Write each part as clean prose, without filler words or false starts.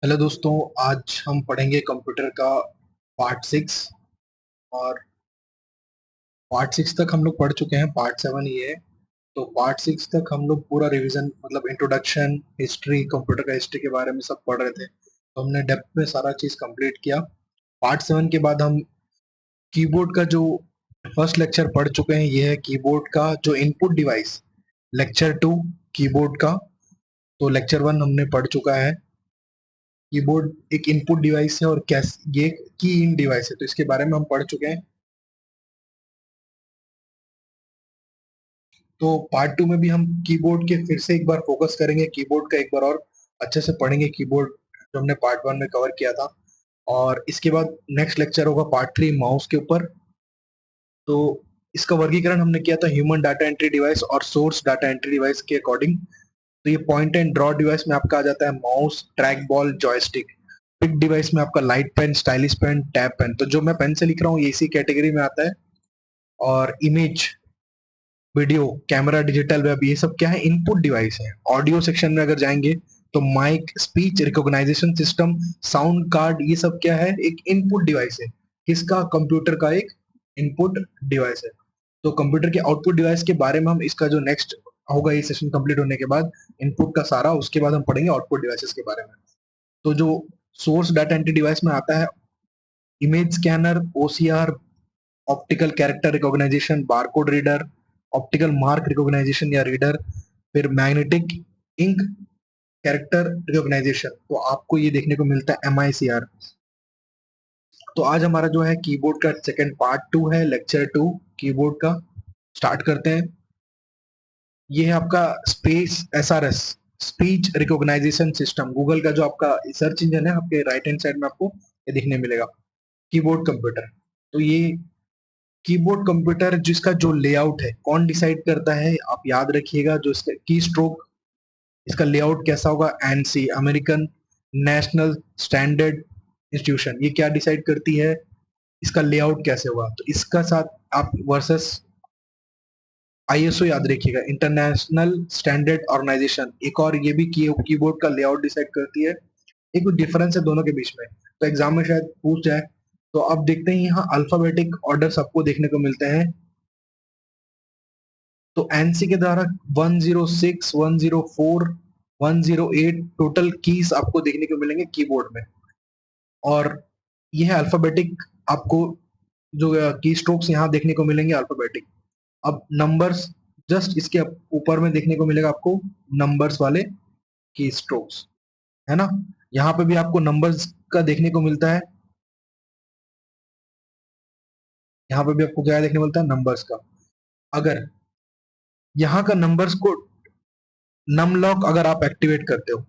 Hello दोस्तों। आज हम पढ़ेंगे कंप्यूटर का पार्ट 6। और पार्ट 6 तक हम लोग पढ़ चुके हैं, पार्ट 7 ये है। तो पार्ट 6 तक हम लोग पूरा रिवीजन मतलब इंट्रोडक्शन, हिस्ट्री, कंप्यूटर का हिस्ट्री के बारे में सब पढ़ रहे थे, तो हमने डेप्थ में सारा चीज कंप्लीट किया। पार्ट 7 के बाद हम कीबोर्ड का जो फर्स्ट लेक्चर पढ़ चुके हैं, ये है कीबोर्ड का जो इनपुट डिवाइस। लेक्चर 2 कीबोर्ड का। तो लेक्चर 1 हमने पढ़ चुका है। कीबोर्ड एक इनपुट डिवाइस है और कैसे ये की इन डिवाइस है, तो इसके बारे में हम पढ़ चुके हैं। तो पार्ट 2 में भी हम कीबोर्ड के फिर से एक बार फोकस करेंगे, कीबोर्ड का एक बार और अच्छे से पढ़ेंगे कीबोर्ड जो हमने पार्ट 1 में कवर किया था। और इसके बाद नेक्स्ट लेक्चर होगा पार्ट 3 माउस के ऊपर। तो इसका वर्गीकरण हमने किया था ह्यूमन डाटा एंट्री डिवाइस और सोर्स डाटा एंट्री डिवाइस के अकॉर्डिंग। तो ये पॉइंट एंड ड्रॉ डिवाइस में आपका आ जाता है mouse, track ball, joystick. Pick device में आपका light pen, stylish pen, tab pen. तो जो मैं पेन से लिख रहा हूँ ये इसी कैटेगरी में आता है। और image, video, camera, digital web, ये सब क्या है? इनपुट डिवाइस है। ऑडियो सेक्शन में अगर जाएंगे तो mic, speech recognition system, sound card, ये सब क्या है? एक इनपुट डिवाइस है। किसका? कंप्यूटर का एक इनपुट डिवाइस है। तो कंप्यूटर के आउटपुट डिवाइस के बारे में हम इसका जो नेक्स्ट होगा ये सेशन कंप्लीट होने के बाद, इनपुट का सारा, उसके बाद हम पढ़ेंगे आउटपुट डिवाइसेस के बारे में। तो जो सोर्स डाटा एंट्री डिवाइस में आता है, image scanner, OCR, optical character recognition, barcode reader, optical mark recognition या रीडर, फिर मैग्नेटिक इंक कैरेक्टर रिकॉग्नाइजेशन। तो आपको ये देखने को मिलता है MICR। तो आज हमारा जो है कीबोर्ड का सेकंड पार्ट 2 है, लेक्चर 2 कीबोर्ड का। स्टार्ट करते हैं। ये है आपका space SRS, speech recognition system. Google का जो आपका सर्च इंजन है, आपके राइट हैंड साइड में आपको ये दिखने मिलेगा, कीबोर्ड कंप्यूटर। तो ये कीबोर्ड कंप्यूटर जिसका जो लेआउट है कौन डिसाइड करता है? आप याद रखिएगा, जो इसका की स्ट्रोक, इसका लेआउट कैसा होगा? ANSI, American national standard institution, ये क्या डिसाइड करती है इसका लेआउट कैसे होगा? तो इसका साथ आप वर्सेस ISO याद रखिएगा, इंटरनेशनल स्टैंडर्ड ऑर्गेनाइजेशन। एक और ये भी कीबोर्ड का लेआउट डिसाइड करती है। एक कुछ डिफरेंस है दोनों के बीच में, तो एग्जाम में शायद पूछ जाए। तो अब देखते हैं, यहाँ अल्फाबेटिक ऑर्डर सबको देखने को मिलते हैं। तो एनसी के द्वारा 106, 104, 108 टोटल कीज आपको देखने को मिलेंगे कीबोर्ड में। और यह है अल्फाबेटिक, आपको जो की स्ट्रोक्स यहाँ देखने को मिलेंगे अल्फाबेटिक। अब नंबर्स जस्ट इसके ऊपर में देखने को मिलेगा आपको नंबर्स वाले की स्ट्रोक्स, है ना? यहाँ पे भी आपको नंबर्स का देखने को मिलता है। यहाँ पे भी आपको क्या देखने को मिलता है? नंबर्स का। अगर यहाँ का नंबर्स को नम लॉक अगर आप एक्टिवेट करते हो,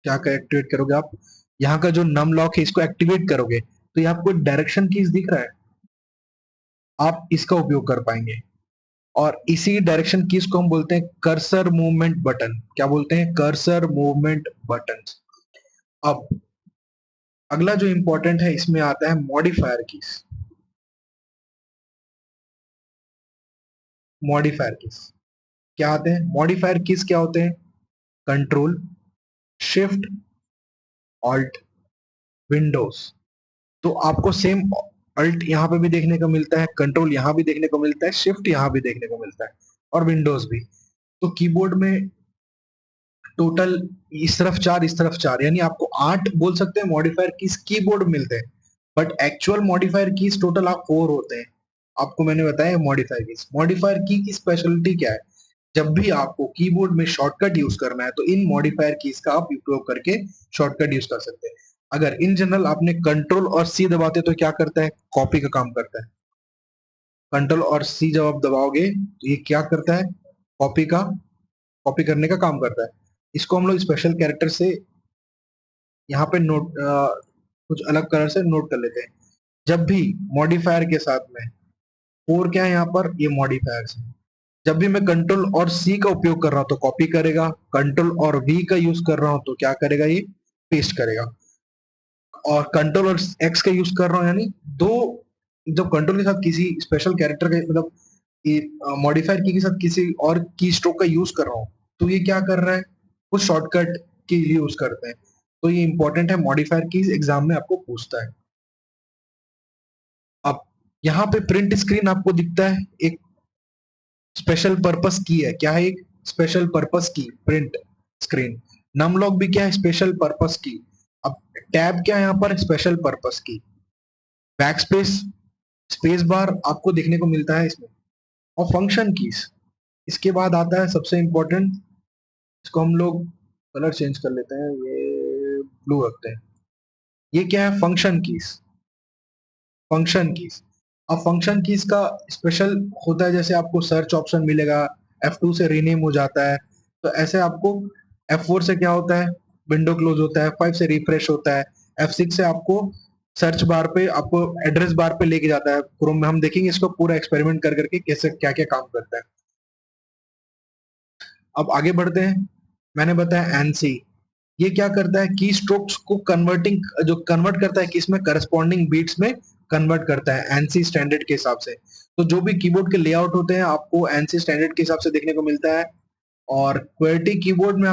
क्या का एक्टिवेट करोगे आप? यहाँ का जो नम लॉक है इसको एक्टिवेट करोगे तो ये आपको डायरेक्शन कीज दिख रहा है, आप इसका उपयोग कर पाएंगे। और इसी डायरेक्शन कीज को हम बोलते हैं कर्सर मूवमेंट बटन। क्या बोलते हैं? Cursor movement button. अब अगला जो इंपॉर्टेंट है इसमें आता है मॉडिफायर कीज। मॉडिफायर कीज क्या आते हैं? मॉडिफायर कीज क्या होते हैं? Control, shift, alt, Windows. तो आपको सेम अल्ट यहाँ पे भी देखने को मिलता है, कंट्रोल यहाँ भी देखने को मिलता है, शिफ्ट यहाँ भी देखने को मिलता है, और विंडोज भी। तो कीबोर्ड में टोटल इस तरफ 4, इस तरफ 4, यानी आपको 8 बोल सकते हैं मॉडिफायर कीज कीबोर्ड मिलते हैं। But actual modifier keys total आप 4 होते हैं। आपको मैंने बताया मॉडिफायर कीज। मॉडिफायर की स्पेशलिटी क्या है? जब भी आपको कीबोर्ड में शॉर्टकट यूज करना है तो इन मॉडिफायर कीज का आप उपयोग करके शॉर्टकट यूज कर सकते हैं। अगर इन जनरल आपने कंट्रोल और सी दबाते तो क्या करता है? कॉपी का काम करता है। कंट्रोल और सी जब आप दबाओगे तो ये क्या करता है? कॉपी का, कॉपी करने का काम करता है। इसको हम लोग स्पेशल कैरेक्टर से यहाँ पे नोट कुछ अलग कलर से नोट कर लेते हैं। जब भी मॉडिफायर के साथ में 4 क्या है यहाँ पर? ये मॉडिफायर्स है। जब भी मैं कंट्रोल और सी का उपयोग कर रहा हूं तो कॉपी करेगा, कंट्रोल और वी का यूज कर रहा हूं तो क्या करेगा? ये पेस्ट करेगा। और कंट्रोल और एक्स का यूज कर रहा हूं यानी दो, जब कंट्रोल के साथ किसी स्पेशल कैरेक्टर का मतलब मॉडिफायर की के साथ किसी और की स्ट्रोक का यूज कर रहा हूं तो ये क्या कर रहा है? वो शॉर्टकट के लिए यूज करते हैं। तो ये इंपॉर्टेंट है, मॉडिफायर कीज एग्जाम में आपको पूछता है। अब यहाँ पे प्रिंट स्क्रीन आपको दिखता है, एक स्पेशल पर्पस की है। क्या है? एक स्पेशल पर्पस की प्रिंट स्क्रीन। नमलॉक भी क्या है? स्पेशल पर्पस की। अब टैब क्या है यहाँ पर? स्पेशल पर्पस की। बैक स्पेस, स्पेस बार आपको देखने को मिलता है इसमें, और फंक्शन कीज। इसके बाद आता है सबसे इंपॉर्टेंट, इसको हम लोग कलर चेंज कर लेते हैं, ये ब्लू रखते हैं। ये क्या है? Function keys. Function keys. अब फंक्शन कीज का स्पेशल होता है, जैसे आपको सर्च ऑप्शन मिलेगा, F2 से रीनेम हो जाता है, तो ऐसे आपको F4 से क्या होता है? विंडो क्लोज होता है, F5 से रिफ्रेश होता है, F6 से आपको सर्च बार पे, आपको एड्रेस बार पे लेके जाता है क्रोम में। हम देखेंगे इसको पूरा एक्सपेरिमेंट कर करके कैसे क्या क्या काम करता है। अब आगे बढ़ते हैं। मैंने बताया एनसी, ये क्या करता है? की स्ट्रोक्स को कन्वर्टिंग, जो कन्वर्ट करता है किस में? करस्पॉन्डिंग बीट्स में कन्वर्ट करता है एनसी स्टैंडर्ड के हिसाब से। तो जो भी कीबोर्ड के लेआउट होते हैं आपको एनसी स्टैंडर्ड के हिसाब से देखने को मिलता है। और क्वेर्टी कीबोर्ड में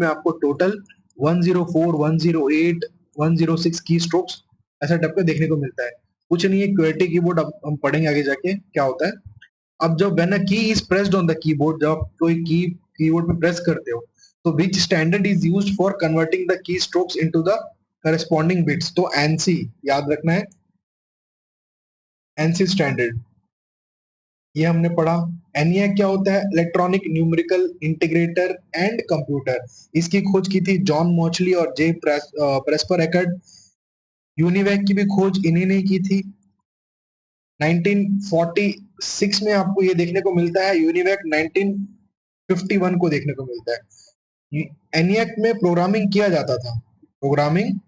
आपको टोटल 104, 108, 106 की स्ट्रोक्स ऐसा टाइप का देखने को मिलता है। कुछ नहीं है क्वेर्टी कीबोर्ड, अब हम पढ़ेंगे आगे जाके क्या होता है। अब जब व्हेन अ की is pressed on the keyboard, जब आप कोई की कीबोर्ड पे प्रेस करते हो, तो विच standard is used for converting the key strokes into the corresponding bits? तो एनसी याद रखना है, एनसी स्टैंडर्ड, ये हमने पढ़ा। एनईएक क्या होता है? Electronic numerical integrator and computer. इसकी खोज की थी जॉन मॉचली और जे प्रेस्पर एकर्ड। यूनिवैक की भी खोज इन्हीं ने की थी। 1946 में आपको ये देखने को मिलता है, यूनिवैक 1951 को देखने को मिलता है। एनियक में प्रोग्रामिंग किया जाता था, प्रोग्रामिंग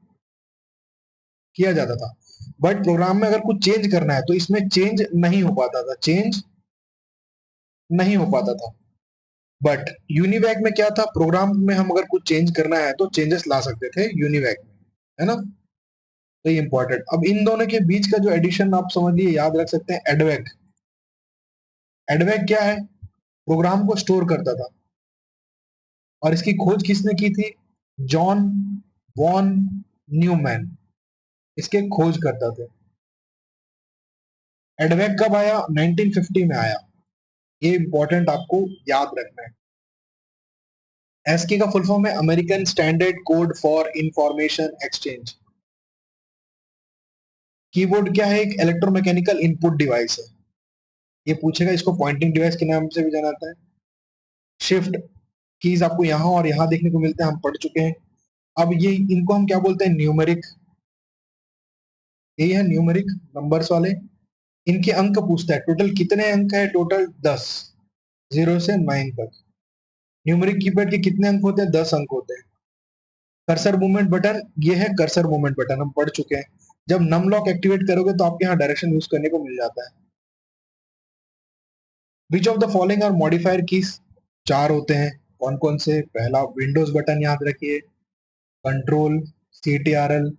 किया जाता था, बट प्रोग्राम में अगर कुछ चेंज करना है तो इसमें चेंज नहीं हो पाता था, चेंज नहीं हो पाता था। बट यूनिवैक में क्या था? प्रोग्राम में हम अगर कुछ चेंज करना है तो चेंजेस ला सकते थे यूनिवैक में, है ना? तो ये इंपॉर्टेंट। अब इन दोनों के बीच का जो एडिशन आप समझिए, याद रख सकते हैं, एडवेक। एडवेक क्या है? प्रोग्राम को स्टोर करता था। और इसकी खोज किसने की थी? जॉन वॉन न्यूमैन इसके खोज करता थे। एडवेक कब आया? 1950 में आया। ये इंपॉर्टेंट आपको याद रखना है। एसके का फुल फॉर्म है American standard code for information exchange. Keyboard क्या है? एक इलेक्ट्रोमैकेनिकल इनपुट डिवाइस है। ये पूछेगा, इसको पॉइंटिंग डिवाइस के नाम से भी जाना जाता है। शिफ्ट कीज आपको यहाँ और यहाँ देखने को मिलते हैं, हम पढ़ चुके हैं। अब ये इनको हम क्या बोलते हैं? न्यूमेरिक। यही है न्यूमेरिक, नंबर्स वाले। इनके अंक पूछता है, टोटल कितने अंक है? टोटल 10, 0 से 9 तक। न्यूमेरिक कीपैड के कितने अंक होते हैं? 10 अंक होते हैं। कर्सर मूवमेंट बटन, ये है कर्सर मूवमेंट बटन, हम पढ़ चुके हैं। जब नम लॉक एक्टिवेट करोगे तो आपके यहाँ डायरेक्शन यूज करने को मिल जाता है। Which of the following are modifier keys? 4 होते हैं। कौन कौन से? पहला विंडोज बटन याद रखिए, कंट्रोल, CTRL,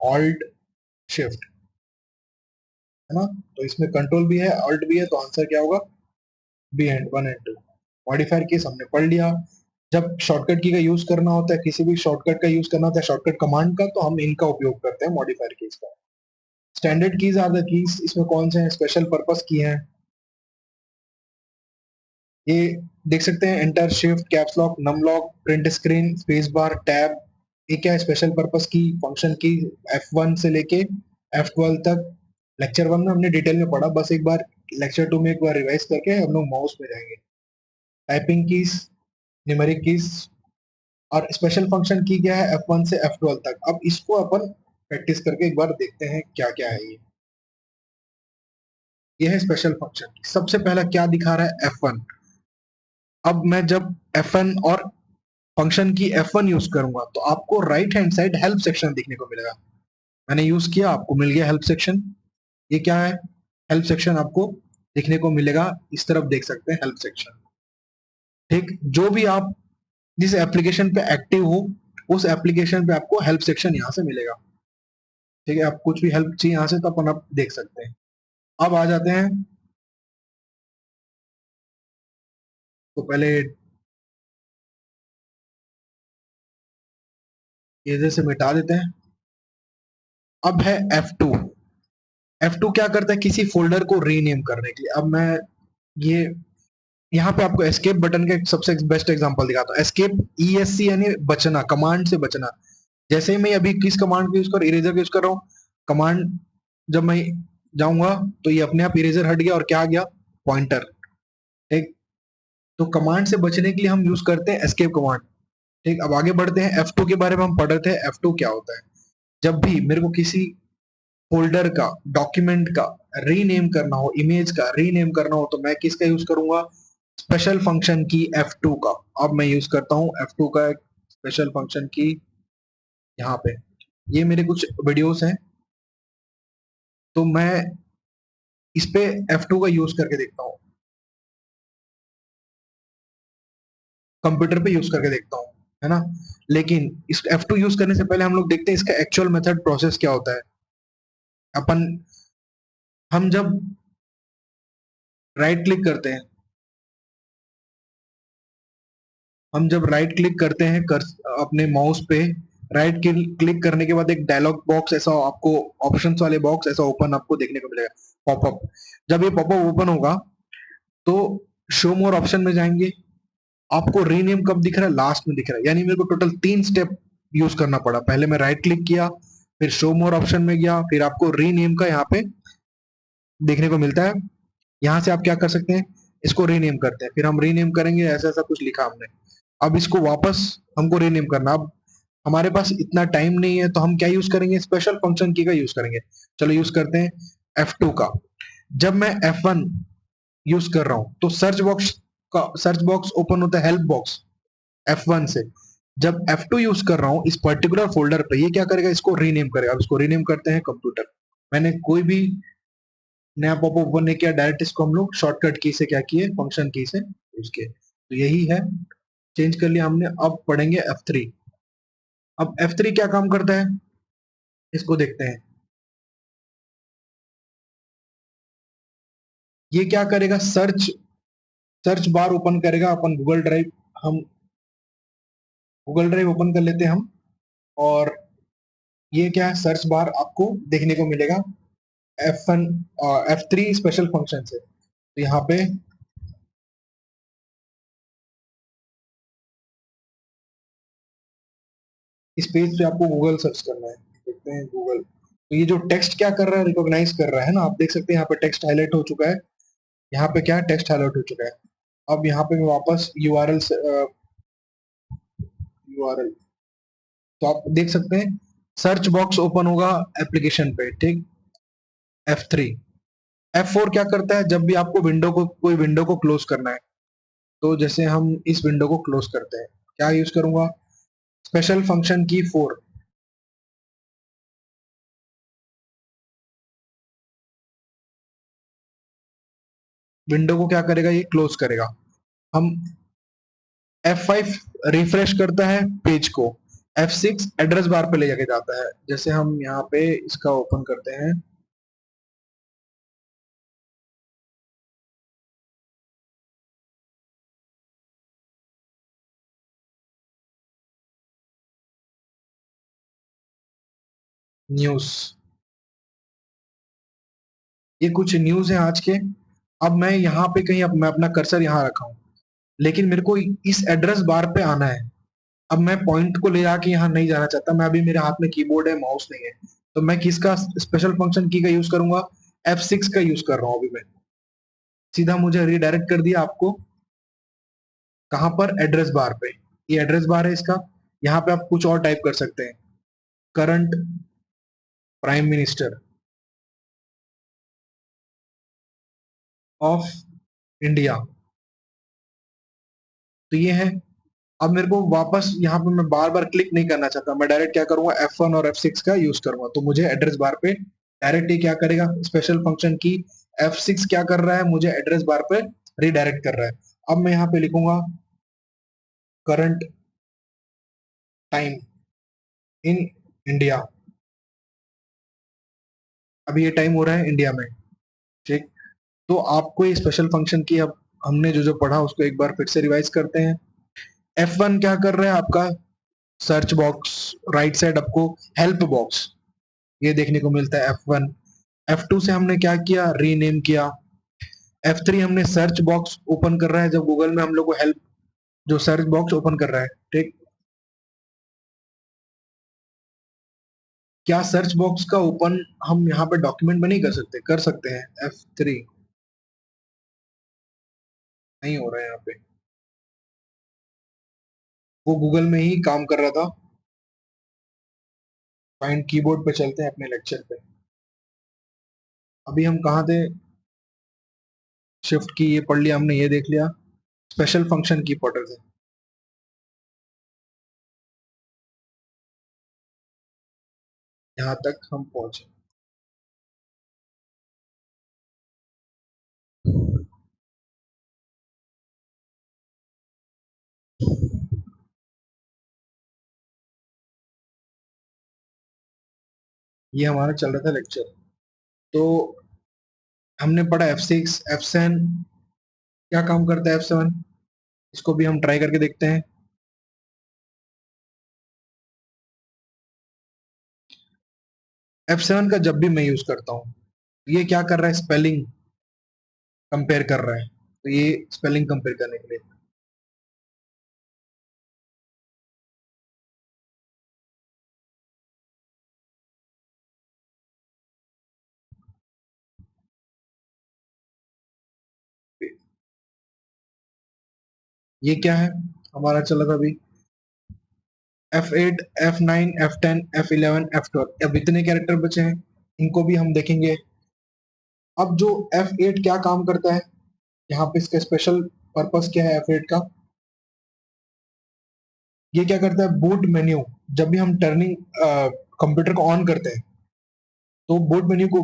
ऑल्ट, शिफ्ट, है ना? तो इसमें कंट्रोल भी है, ऑल्ट भी है, तो आंसर क्या होगा? B and 1 and 2। Modifier keys हमने पढ़ लिया। जब शॉर्टकट की का यूज करना होता है, किसी भी शॉर्टकट का यूज करना होता है, शॉर्टकट कमांड का, तो हम इनका उपयोग करते हैं, मॉडिफायर कीज का। Standard keys are the keys, इसमें कौन से हैं? स्पेशल पर्पस की हैं। ये देख सकते हैं, enter, shift, caps lock, num lock, print screen, space bar, tab. ये क्या है? स्पेशल पर्पस की, फंक्शन की। F1 से लेके F12 तक लेक्चर 1 में हमने डिटेल में पढ़ा, बस एक बार लेक्चर 2 में एक बार रिवाइज करके हम लोग माउस में जाएंगे। टाइपिंग कीज, न्यूमेरिक कीज, और स्पेशल फंक्शन की क्या है? F1 से F12 तक। अब इसको अपन प्रैक्टिस करके एक बार देखते हैं क्या क्या है ये है स्पेशल फंक्शन की। सबसे पहला क्या दिखा रहा है? F1। अब मैं जब F1 और फंक्शन की F1 यूज करूंगा तो आपको right hand side help section देखने को मिलेगा। मैंने यूज किया, आपको मिल गया हेल्प सेक्शन। ये क्या है? हेल्प सेक्शन आपको देखने को मिलेगा, इस तरफ देख सकते हैं हेल्प सेक्शन। ठीक, जो भी आप जिस एप्लीकेशन पे एक्टिव हो, उस एप्लीकेशन पे आपको हेल्प सेक्शन यहाँ से मिलेगा। ठीक है, आप कुछ भी हेल्प चाहिए यहाँ से तो अपन आप देख सकते हैं। अब आ जाते हैं, तो पहले इधर से मिटा देते हैं। अब है F2। F2 क्या करता है, किसी फोल्डर को रीनेम करने के लिए। अब मैं ये यहाँ पे आपको एस्केप बटन का सबसे बेस्ट एग्जांपल दिखाता हूँ। एस्केप ESC यानी बचना, कमांड से बचना। जैसे ही मैं अभी किस कमांड को यूज कर, इरेजर का यूज कर रहा हूँ, कमांड जब मैं जाऊंगा तो ये अपने आप इरेजर हट गया और क्या आ गया, पॉइंटर। ठीक, तो कमांड से बचने के लिए हम यूज करते हैं एस्केप कमांड। ठीक, अब आगे बढ़ते हैं। F2 के बारे में हम पढ़ रहे थे। F2 क्या होता है, जब भी मेरे को किसी फोल्डर का, डॉक्यूमेंट का रीनेम करना हो, इमेज का रीनेम करना हो, तो मैं किसका यूज करूंगा, स्पेशल फंक्शन की F2 का। अब मैं यूज करता हूँ F2 का एक स्पेशल फंक्शन की। यहाँ पे ये मेरे कुछ वीडियोस हैं, तो मैं इस पे F2 का यूज करके देखता हूँ, कंप्यूटर पे यूज करके देखता हूँ, है ना। लेकिन इस F2 यूज करने से पहले हम लोग देखते हैं इसका एक्चुअल मेथड प्रोसेस क्या होता है। अपन हम जब राइट क्लिक करते हैं, हम जब राइट क्लिक करते हैं कर अपने माउस पे, राइट क्लिक करने के बाद एक डायलॉग बॉक्स ऐसा आपको, ऑप्शंस वाले बॉक्स ऐसा ओपन आपको देखने को मिलेगा, पॉपअप। जब ये पॉपअप ओपन होगा तो शो मोर ऑप्शन में जाएंगे। आपको रीनेम कब दिख रहा है, लास्ट में दिख रहा है। यानी मेरे को टोटल 3 स्टेप यूज करना पड़ा। पहले मैं राइट क्लिक किया, फिर शो मोर ऑप्शन में गया, फिर आपको रीनेम का यहाँ पे देखने को मिलता है। यहाँ से आप क्या कर सकते हैं, इसको रीनेम करते हैं, फिर हम रीनेम करेंगे, ऐसा ऐसा कुछ लिखा हमने। अब इसको वापस हमको रीनेम करना। अब हमारे पास इतना टाइम नहीं है, तो हम क्या यूज करेंगे, स्पेशल फंक्शन की का यूज करेंगे। चलो यूज करते हैं F2 का। जब मैं F1 यूज कर रहा हूं तो सर्च बॉक्स ओपन होता है, हेल्प बॉक्स F1 से। जब F2 यूज कर रहा हूं इस पर्टिकुलर फोल्डर पे, ये क्या करेगा, इसको रीनेम करेगा। अब इसको रीनेम करते हैं कंप्यूटर। मैंने कोई भी नया पॉपअप ओपन नहीं किया, डायरेक्ट इसको हम लोग शॉर्टकट की से क्या किए, फंक्शन की से यूज किए। तो यही है, चेंज कर लिया हमने। अब पढ़ेंगे F3। अब F3 क्या काम करता है, इसको देखते हैं। ये क्या करेगा, सर्च सर्च बार ओपन करेगा। अपन गूगल ड्राइव, हम गूगल ड्राइव ओपन कर लेते हैं हम। और ये क्या है, सर्च बार आपको देखने को मिलेगा F1 F3 स्पेशल फंक्शन से। तो यहाँ पे इस पेज पे आपको गूगल सर्च करना है। देखते हैं गूगल। तो ये जो टेक्स्ट क्या कर रहा है, रिकॉग्नाइज कर रहा है ना। आप देख सकते हैं यहाँ पे टेक्स्ट हाईलाइट हो चुका है। यहाँ पे क्या टेक्स्ट हाईलाइट हो चुका है। अब यहाँ पे मैं वापस यूआरएल से यूआरएल, तो आप देख सकते हैं सर्च बॉक्स ओपन होगा एप्लीकेशन पे। ठीक, F3। F4 क्या करता है, जब भी आपको विंडो को, कोई विंडो को क्लोज करना है, तो जैसे हम इस विंडो को क्लोज करते हैं, क्या यूज करूंगा, स्पेशल फंक्शन की 4। विंडो को क्या करेगा, ये क्लोज करेगा। हम F5 रिफ्रेश करता है पेज को। F6 एड्रेस बार पे ले जाके जाता है। जैसे हम यहाँ पे इसका ओपन करते हैं, न्यूज, ये कुछ न्यूज है आज के। अब मैं यहाँ पे कहीं, अब मैं अपना कर्सर यहाँ रखा हूँ, लेकिन मेरे को इस एड्रेस बार पे आना है। अब मैं पॉइंट को ले आके यहाँ नहीं जाना चाहता, मैं अभी मेरे हाथ में कीबोर्ड है, माउस नहीं है। तो मैं किसका स्पेशल फंक्शन की का यूज करूंगा, F6 का यूज कर रहा हूँ अभी मैं। सीधा मुझे रिडायरेक्ट कर दिया आपको कहां पर, एड्रेस बार पे। ये एड्रेस बार है इसका। यहाँ पे आप कुछ और टाइप कर सकते हैं, current prime minister of India. तो ये है। अब मेरे को वापस यहाँ पे मैं बार बार क्लिक नहीं करना चाहता, मैं डायरेक्ट क्या करूंगा, F1 और F6 का यूज करूंगा। तो मुझे एड्रेस बार पे डायरेक्ट ये क्या करेगा, स्पेशल फंक्शन की F6 क्या कर रहा है, मुझे एड्रेस बार पे रिडायरेक्ट कर रहा है। अब मैं यहाँ पे लिखूंगा करंट टाइम इन इंडिया। अभी ये टाइम हो रहा है इंडिया में। ठीक, तो आपको ये स्पेशल फंक्शन की, अब हमने जो जो पढ़ा उसको एक बार फिर से रिवाइज करते हैं। F1 क्या कर रहा है आपका, सर्च बॉक्स राइट साइड आपको हेल्प बॉक्स ये देखने को मिलता है F1। F2 से हमने क्या किया, रीनेम किया। F3 हमने सर्च बॉक्स ओपन कर रहा है, जब गूगल में हम लोग को हेल्प जो सर्च बॉक्स ओपन कर रहा है, ठीक। क्या सर्च बॉक्स का ओपन हम यहाँ पे डॉक्यूमेंट में नहीं कर सकते? कर सकते हैं। F3 नहीं हो रहा है यहाँ पे, वो गूगल में ही काम कर रहा था। फाइंड कीबोर्ड पे चलते हैं अपने लेक्चर पे। अभी हम कहाँ थे? शिफ्ट की ये पढ़ लिया हमने, ये देख लिया। स्पेशल फंक्शन की पढ़ रहे थे। यहाँ तक हम पहुंचे। ये हमारा चल रहा था लेक्चर। तो हमने पढ़ा F6, F7 क्या काम करता है, F7 इसको भी हम ट्राई करके देखते हैं। F7 का जब भी मैं यूज करता हूँ, ये क्या कर रहा है, स्पेलिंग कंपेयर कर रहा है। तो ये स्पेलिंग कंपेयर करने के लिए ये क्या है हमारा चला था अभी, F8, F9, F10, F11, F12। अब इतने कैरेक्टर बचे हैं, इनको भी हम देखेंगे। अब जो F8 क्या काम करता है, यहाँ पे इसका स्पेशल पर्पस क्या है F8 का? ये क्या करता है, बूट मेन्यू, जब भी हम टर्निंग कंप्यूटर को ऑन करते हैं, तो बूट मेन्यू को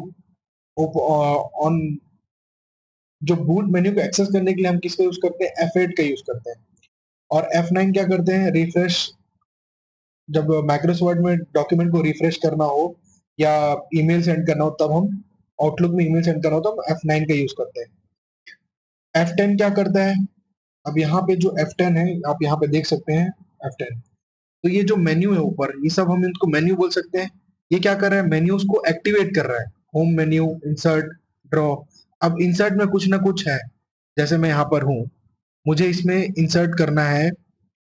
ऑन, जो बूट मेन्यू को एक्सेस करने के लिए हम किसका यूज करते हैं, F8 का यूज करते हैं। और F9 क्या करते हैं, रिफ्रेश, जब माइक्रोसॉफ्ट में डॉक्यूमेंट को रिफ्रेश करना हो या ईमेल सेंड करना हो, तब हम आउटलुक में ईमेल सेंड करना हो तो हम F9 का यूज करते हैं। F10 क्या करता है, अब यहाँ पे जो F10 है, आप यहाँ पे देख सकते हैं F10। तो ये जो मेन्यू है ऊपर, ये सब हम इनको मेन्यू बोल सकते हैं। ये क्या कर रहा है, मेन्यूज को एक्टिवेट कर रहा है। Home menu, insert, draw. अब इंसर्ट में कुछ ना कुछ है, जैसे मैं यहाँ पर हूँ, मुझे इसमें इंसर्ट करना है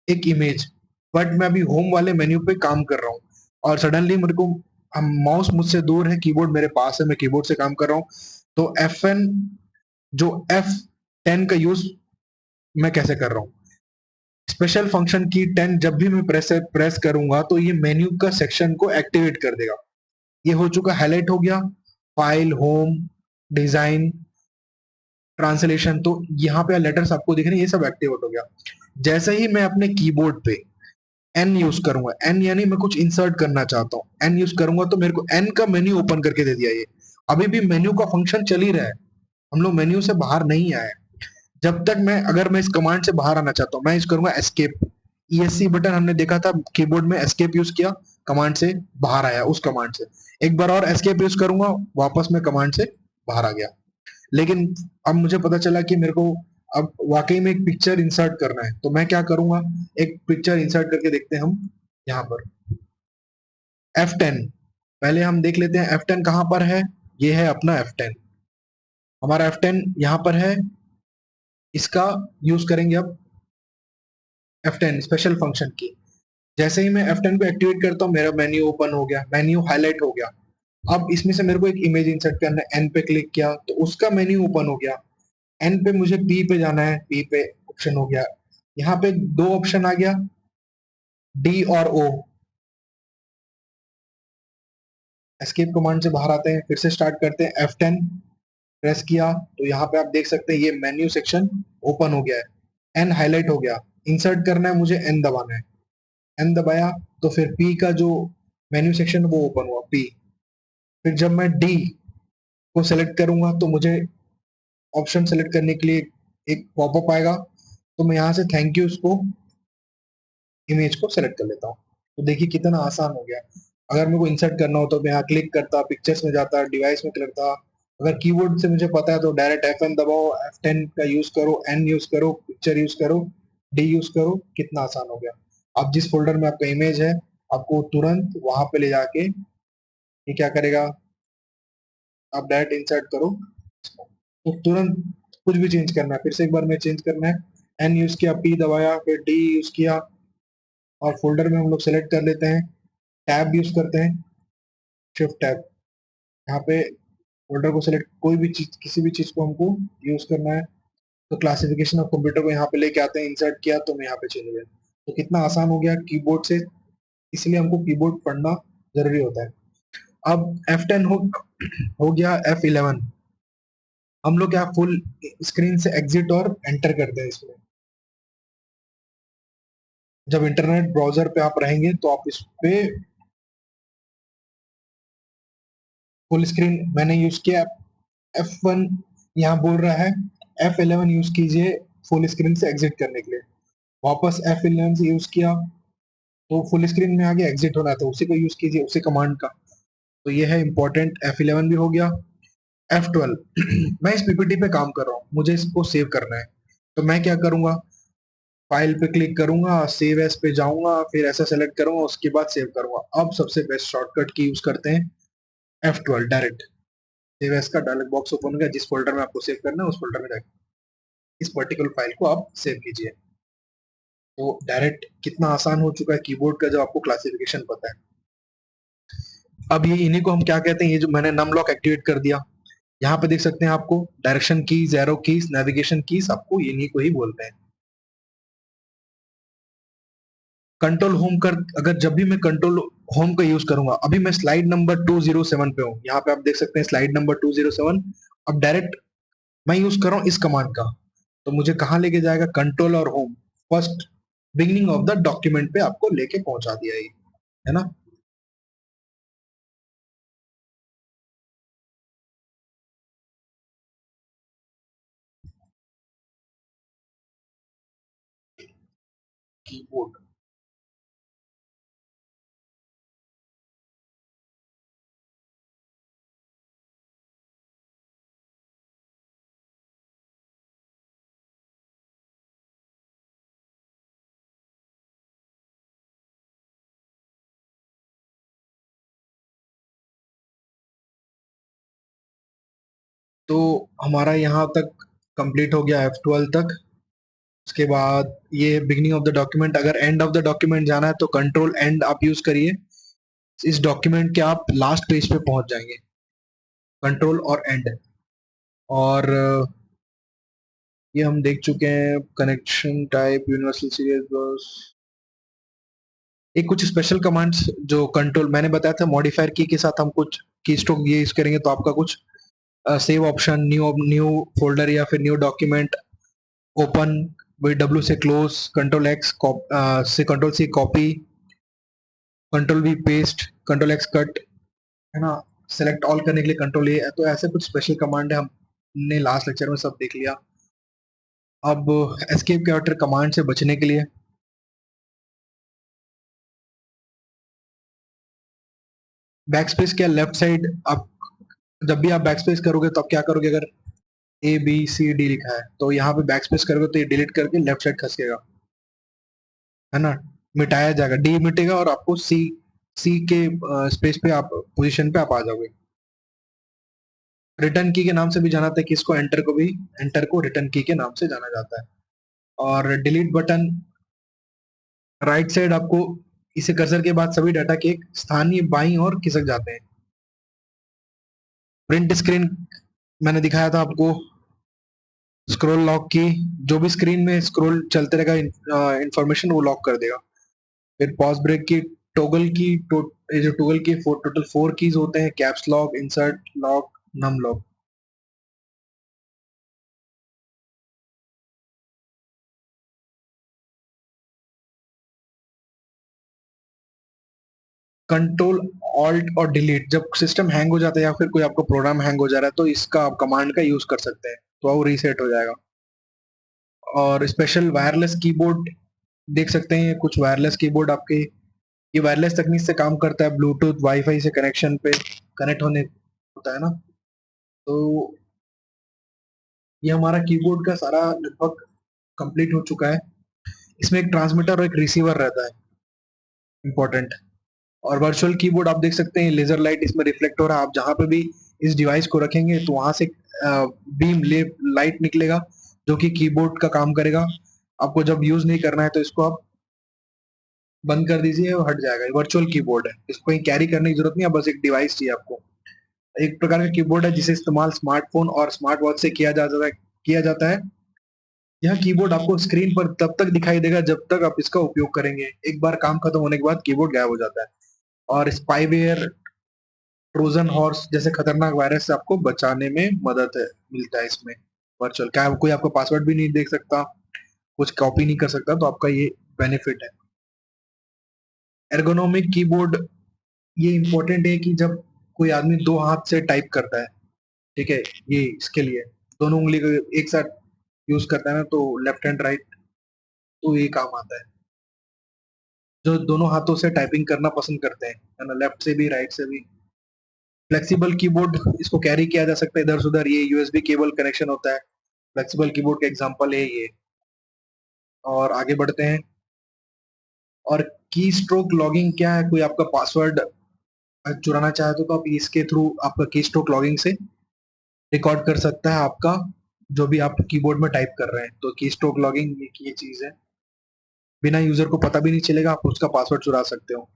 एक इमेज, बट मैं अभी होम वाले मेन्यू पे काम कर रहा हूँ और सडनली मेरे को, माउस मुझसे दूर है, कीबोर्ड मेरे पास है, मैं कीबोर्ड से काम कर रहा हूँ। तो F10, जो F10 का यूज मैं कैसे कर रहा हूँ, स्पेशल फंक्शन की 10 जब भी मैं प्रेस करूंगा तो ये मेन्यू का सेक्शन को एक्टिवेट कर देगा। ये हो चुका, हाईलाइट हो गया, फाइल, होम, डिजाइन, ट्रांसलेशन। तो यहाँ पे लेटर्स आपको दिख रहे हैं, ये सब एक्टिवेट हो गया। जैसे ही मैं अपने कीबोर्ड पे एन यूज करूंगा, एन यानी मैं कुछ इंसर्ट करना चाहता हूँ, एन यूज करूंगा तो मेरे को एन का मेन्यू ओपन करके दे दिया। ये अभी भी मेन्यू का फंक्शन चल ही रहा है, हम लोग मेन्यू से बाहर नहीं आए। जब तक मैं, अगर मैं इस कमांड से बाहर आना चाहता हूँ, मैं यूज करूंगा एस्केप। ESC बटन हमने देखा था कीबोर्ड में, एस्केप यूज किया, कमांड से बाहर आया उस कमांड से। एक बार और एस्केप यूज करूंगा, वापस मैं कमांड से बाहर आ गया। लेकिन अब मुझे पता चला कि मेरे को अब वाकई में एक पिक्चर इंसर्ट करना है, तो मैं क्या करूंगा, एक पिक्चर इंसर्ट करके देखते हैं हम। यहाँ पर F10, पहले हम देख लेते हैं F10 कहाँ पर है। ये है अपना F10, हमारा F10 यहाँ पर है। इसका यूज करेंगे अब, F10 स्पेशल फंक्शन की। जैसे ही मैं F10 को एक्टिवेट करता हूँ, मेरा मेन्यू ओपन हो गया, मेन्यू हाईलाइट हो गया। अब इसमें से मेरे को एक इमेज इंसर्ट करना है, एन पे क्लिक किया तो उसका मेन्यू ओपन हो गया। एन पे मुझे पी पे जाना है, पी पे ऑप्शन हो गया। यहाँ पे दो ऑप्शन आ गया, डी और ओ। एस्केप कमांड से बाहर आते हैं, फिर से स्टार्ट करते हैं, F10 प्रेस किया तो यहाँ पे आप देख सकते हैं ये मेन्यू सेक्शन ओपन हो गया है, एन हाईलाइट हो गया। इंसर्ट करना है मुझे, एन दबाना है, एन दबाया तो फिर पी का जो मेन्यू सेक्शन वो ओपन हुआ, पी। फिर जब मैं डी को सेलेक्ट करूंगा तो मुझे ऑप्शन सेलेक्ट करने के लिए एक पॉपअप आएगा, तो मैं यहाँ से थैंक यू उसको, इमेज को सेलेक्ट कर लेता हूँ। तो देखिए कितना आसान हो गया। अगर मेरे को इंसर्ट करना हो तो मैं यहाँ क्लिक करता, पिक्चर्स में जाता, डिवाइस में करता। अगर कीबोर्ड से मुझे पता है तो डायरेक्ट F10 दबाओ, F10 का यूज करो, एन यूज करो, पिक्चर यूज करो, डी यूज करो, कितना आसान हो गया। अब जिस फोल्डर में आपका इमेज है आपको तुरंत वहां पे ले जाके ये क्या करेगा, आप डायरेक्ट इंसर्ट करो तो तुरंत कुछ भी चेंज करना है, फिर से एक बार में चेंज करना है, एन यूज किया, पी दबाया, फिर डी यूज किया, और फोल्डर में हम लोग सेलेक्ट कर लेते हैं, टैब यूज करते हैं, शिफ्ट टैब, यहाँ पे फोल्डर को सेलेक्ट, कोई भी चीज, किसी भी चीज को हमको यूज करना है, तो क्लासिफिकेशन ऑफ कंप्यूटर को यहाँ पे लेके आते हैं, इंसर्ट किया तो मैं यहाँ पे चले गए, तो कितना आसान हो गया कीबोर्ड से, इसलिए हमको कीबोर्ड पढ़ना जरूरी होता है। अब F10 हो गया, F11 हम लोग क्या फुल स्क्रीन से एग्जिट और एंटर करते हैं इसमें। जब इंटरनेट ब्राउजर पे आप रहेंगे तो आप इस पे फुल स्क्रीन मैंने यूज किया, F1 यहाँ बोल रहा है, F11 यूज कीजिए फुल स्क्रीन से एग्जिट करने के लिए, वापस F11 से यूज किया तो फुल स्क्रीन में आगे एग्जिट होना था, उसी को यूज कीजिए, उसी कमांड का, तो ये है इंपॉर्टेंट। F11 भी हो गया। F12 मैं इस पीपीटी पे काम कर रहा हूँ, मुझे इसको सेव करना है, तो मैं क्या करूंगा, फाइल पे क्लिक करूंगा, सेव एज पे जाऊंगा, फिर ऐसा सेलेक्ट करूंगा, उसके बाद सेव करूंगा। अब सबसे बेस्ट शॉर्टकट की यूज करते हैं, F12 डायरेक्ट सेव एज का डायलॉग बॉक्स ओपन हो गया, जिस फोल्डर में आपको सेव करना है उस फोल्डर में जाके इस पर्टिकुलर फाइल को आप सेव कीजिए। तो डायरेक्ट कितना आसान हो चुका है कीबोर्ड का जब आपको क्लासिफिकेशन पता है। अब ये इन्हीं को हम क्या कहते हैं, ये जो मैंने नम लॉक एक्टिवेट कर दिया, यहाँ पे देख सकते हैं आपको direction keys, arrow keys, navigation keys, आपको इन्हीं को ही बोलते हैं। कंट्रोल होम कर, अगर जब भी मैं कंट्रोल होम का यूज करूंगा, अभी मैं स्लाइड नंबर 207 पे हूँ, यहाँ पे आप देख सकते हैं स्लाइड नंबर 207। अब डायरेक्ट मैं यूज कर रहा हूँ इस कमांड का, तो मुझे कहाँ लेके जाएगा, कंट्रोल और home, first beginning of the document पे आपको लेके पहुंचा दिया ये, है ना। कीबोर्ड, तो हमारा यहाँ तक कंप्लीट हो गया F12 तक। उसके बाद ये बिगिनिंग ऑफ द डॉक्यूमेंट, अगर एंड ऑफ द डॉक्यूमेंट जाना है तो कंट्रोल एंड आप यूज करिए, इस डॉक्यूमेंट के आप लास्ट पेज पे पहुंच जाएंगे, कंट्रोल और एंड। और ये हम देख चुके हैं, कनेक्शन टाइप, यूनिवर्सल सीरियल बस, एक कुछ स्पेशल कमांड्स जो कंट्रोल मैंने बताया था, मॉडिफायर की के साथ हम कुछ की स्ट्रोक ये यूज करेंगे तो आपका कुछ save option, new new folder या फिर new document, open with W से क्लोज, कंट्रोल एक्स से control C copy, control V paste, control X cut, है ना, सेलेक्ट ऑल करने के लिए कंट्रोल ए, तो ऐसे कुछ स्पेशल कमांड है, हमने लास्ट लेक्चर में सब देख लिया। अब एस्केप कैरेक्टर कमांड से बचने के लिए बैक स्पेस क्या, लेफ्ट साइड आप जब भी आप बैक स्पेस करोगे तो आप क्या करोगे, अगर ABCD लिखा है तो यहाँ पे बैक स्पेस करोगे तो ये डिलीट करके लेफ्ट साइड खसकेगा, है ना, मिटाया जाएगा, डी मिटेगा और आपको सी के स्पेस पे आप पोजीशन पे आप आ जाओगे। रिटर्न की के नाम से भी जाना जाता है कि इसको, एंटर को भी, एंटर को रिटर्न की के नाम से जाना जाता है। और डिलीट बटन राइट साइड आपको, इसे कर्सर के बाद सभी डाटा के एक स्थानीय बाईं ओर खिसक जाते हैं। प्रिंट स्क्रीन मैंने दिखाया था आपको, स्क्रॉल लॉक की, जो भी स्क्रीन में स्क्रॉल चलते रहेगा इंफॉर्मेशन वो लॉक कर देगा। फिर पॉज ब्रेक की, टोगल की ये जो टोगल की टोटल 4 कीज होते हैं, caps lock, insert lock, num lock. Control alt और डिलीट, जब सिस्टम हैंग हो जाता है या फिर कोई आपका प्रोग्राम हैंग हो जा रहा है तो इसका आप कमांड का यूज कर सकते हैं, तो वो रीसेट हो जाएगा। और स्पेशल वायरलेस कीबोर्ड देख सकते हैं, कुछ वायरलेस कीबोर्ड आपके, ये वायरलेस तकनीक से काम करता है, ब्लूटूथ वाईफाई से कनेक्शन पे कनेक्ट होने होता है ना। तो ये हमारा कीबोर्ड का सारा लगभग कंप्लीट हो चुका है। इसमें एक ट्रांसमीटर और एक रिसीवर रहता है, इंपॉर्टेंट। और वर्चुअल कीबोर्ड आप देख सकते हैं लेजर लाइट इसमें रिफ्लेक्ट हो रहा है। आप जहां पे भी इस डिवाइस को रखेंगे तो वहां से बीम लाइट निकलेगा जो कि कीबोर्ड का काम करेगा। आपको जब यूज नहीं करना है तो इसको आप बंद कर दीजिए और हट जाएगा। वर्चुअल कीबोर्ड है, इसको कहीं कैरी करने की जरूरत नहीं है, बस एक डिवाइस चाहिए आपको। एक प्रकार का कीबोर्ड है जिसे इस्तेमाल स्मार्टफोन और स्मार्ट वॉच से किया जाता है। यह कीबोर्ड आपको स्क्रीन पर तब तक दिखाई देगा जब तक आप इसका उपयोग करेंगे। एक बार काम खत्म होने के बाद कीबोर्ड गायब हो जाता है। और स्पाईवेयर, ट्रोजन हॉर्स जैसे खतरनाक वायरस से आपको बचाने में मदद मिलता है इसमें। वर्चुअल क्या कोई आपका पासवर्ड भी नहीं देख सकता, कुछ कॉपी नहीं कर सकता, तो आपका ये बेनिफिट है। एर्गोनॉमिक कीबोर्ड ये इंपॉर्टेंट है कि जब कोई आदमी दो हाथ से टाइप करता है, ठीक है, ये इसके लिए दोनों उंगली को एक साथ यूज करता है ना, तो लेफ्ट हैंड राइट, तो ये काम आता है। जो दोनों हाथों से टाइपिंग करना पसंद करते हैं, है ना, लेफ्ट से भी राइट से भी। फ्लेक्सिबल कीबोर्ड, इसको कैरी किया जा सकता है इधर से उधर, ये यूएसबी केबल कनेक्शन होता है। फ्लेक्सिबल कीबोर्ड का एग्जांपल है ये। और आगे बढ़ते हैं। और की स्ट्रोक लॉगिंग क्या है? कोई आपका पासवर्ड चुराना चाहे तो आप इसके थ्रू आपका की स्ट्रोक लॉगिंग से रिकॉर्ड कर सकता है आपका जो भी आप कीबोर्ड में टाइप कर रहे हैं। तो की स्ट्रोक लॉगिंग ये चीज है, बिना यूजर को पता भी नहीं चलेगा, आप उसका पासवर्ड चुरा सकते हो।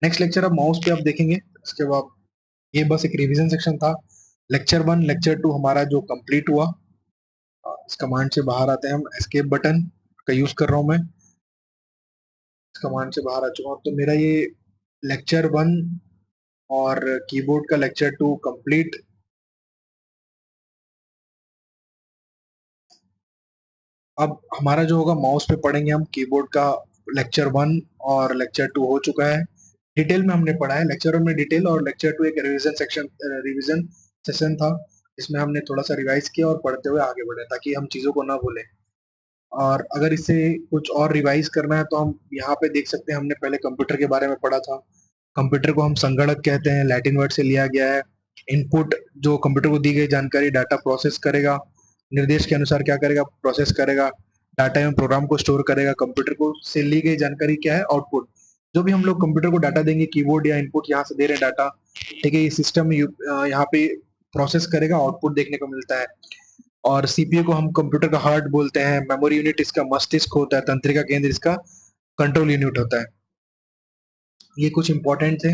नेक्स्ट लेक्चर अब माउस पे आप देखेंगे। इसके बाद ये बस एक रिवीजन सेक्शन था। लेक्चर 1 लेक्चर 2 हमारा जो कंप्लीट हुआ। इस कमांड से बाहर आते हैं हम, एस्केप बटन का यूज कर रहा हूं मैं। इस कमांड से बाहर आ चुका हूं, तो मेरा ये लेक्चर 1 और कीबोर्ड का लेक्चर 2 कंप्लीट। अब हमारा जो होगा माउस पे पढ़ेंगे हम कीबोर्ड का। लेक्चर 1 और लेक्चर 2 हो चुका है, डिटेल में हमने पढ़ा है। लेक्चर 1 में डिटेल और लेक्चर 2 एक रिवीजन सेशन था, इसमें हमने थोड़ा सा रिवाइज किया और पढ़ते हुए आगे बढ़े ताकि हम चीजों को ना भूलें। और अगर इसे कुछ और रिवाइज करना है तो हम यहाँ पे देख सकते हैं, हमने पहले कंप्यूटर के बारे में पढ़ा था। कंप्यूटर को हम संगणक कहते हैं, लैटिन वर्ड से लिया गया है। इनपुट, जो कंप्यूटर को दी गई जानकारी डाटा प्रोसेस करेगा, निर्देश के अनुसार क्या करेगा, प्रोसेस करेगा, डाटा एवं प्रोग्राम को स्टोर करेगा। कंप्यूटर को से ली गई जानकारी क्या है? आउटपुट। जो भी हम लोग कंप्यूटर को डाटा देंगे, कीबोर्ड या इनपुट यहाँ से दे रहे हैं डाटा, ठीक है, ये सिस्टम यहाँ पे प्रोसेस करेगा, आउटपुट देखने को मिलता है। और सीपीयू को हम कंप्यूटर का हार्ट बोलते हैं, मेमोरी यूनिट इसका मस्तिष्क होता है, तंत्रिका केंद्र इसका कंट्रोल यूनिट होता है। ये कुछ इंपॉर्टेंट थे,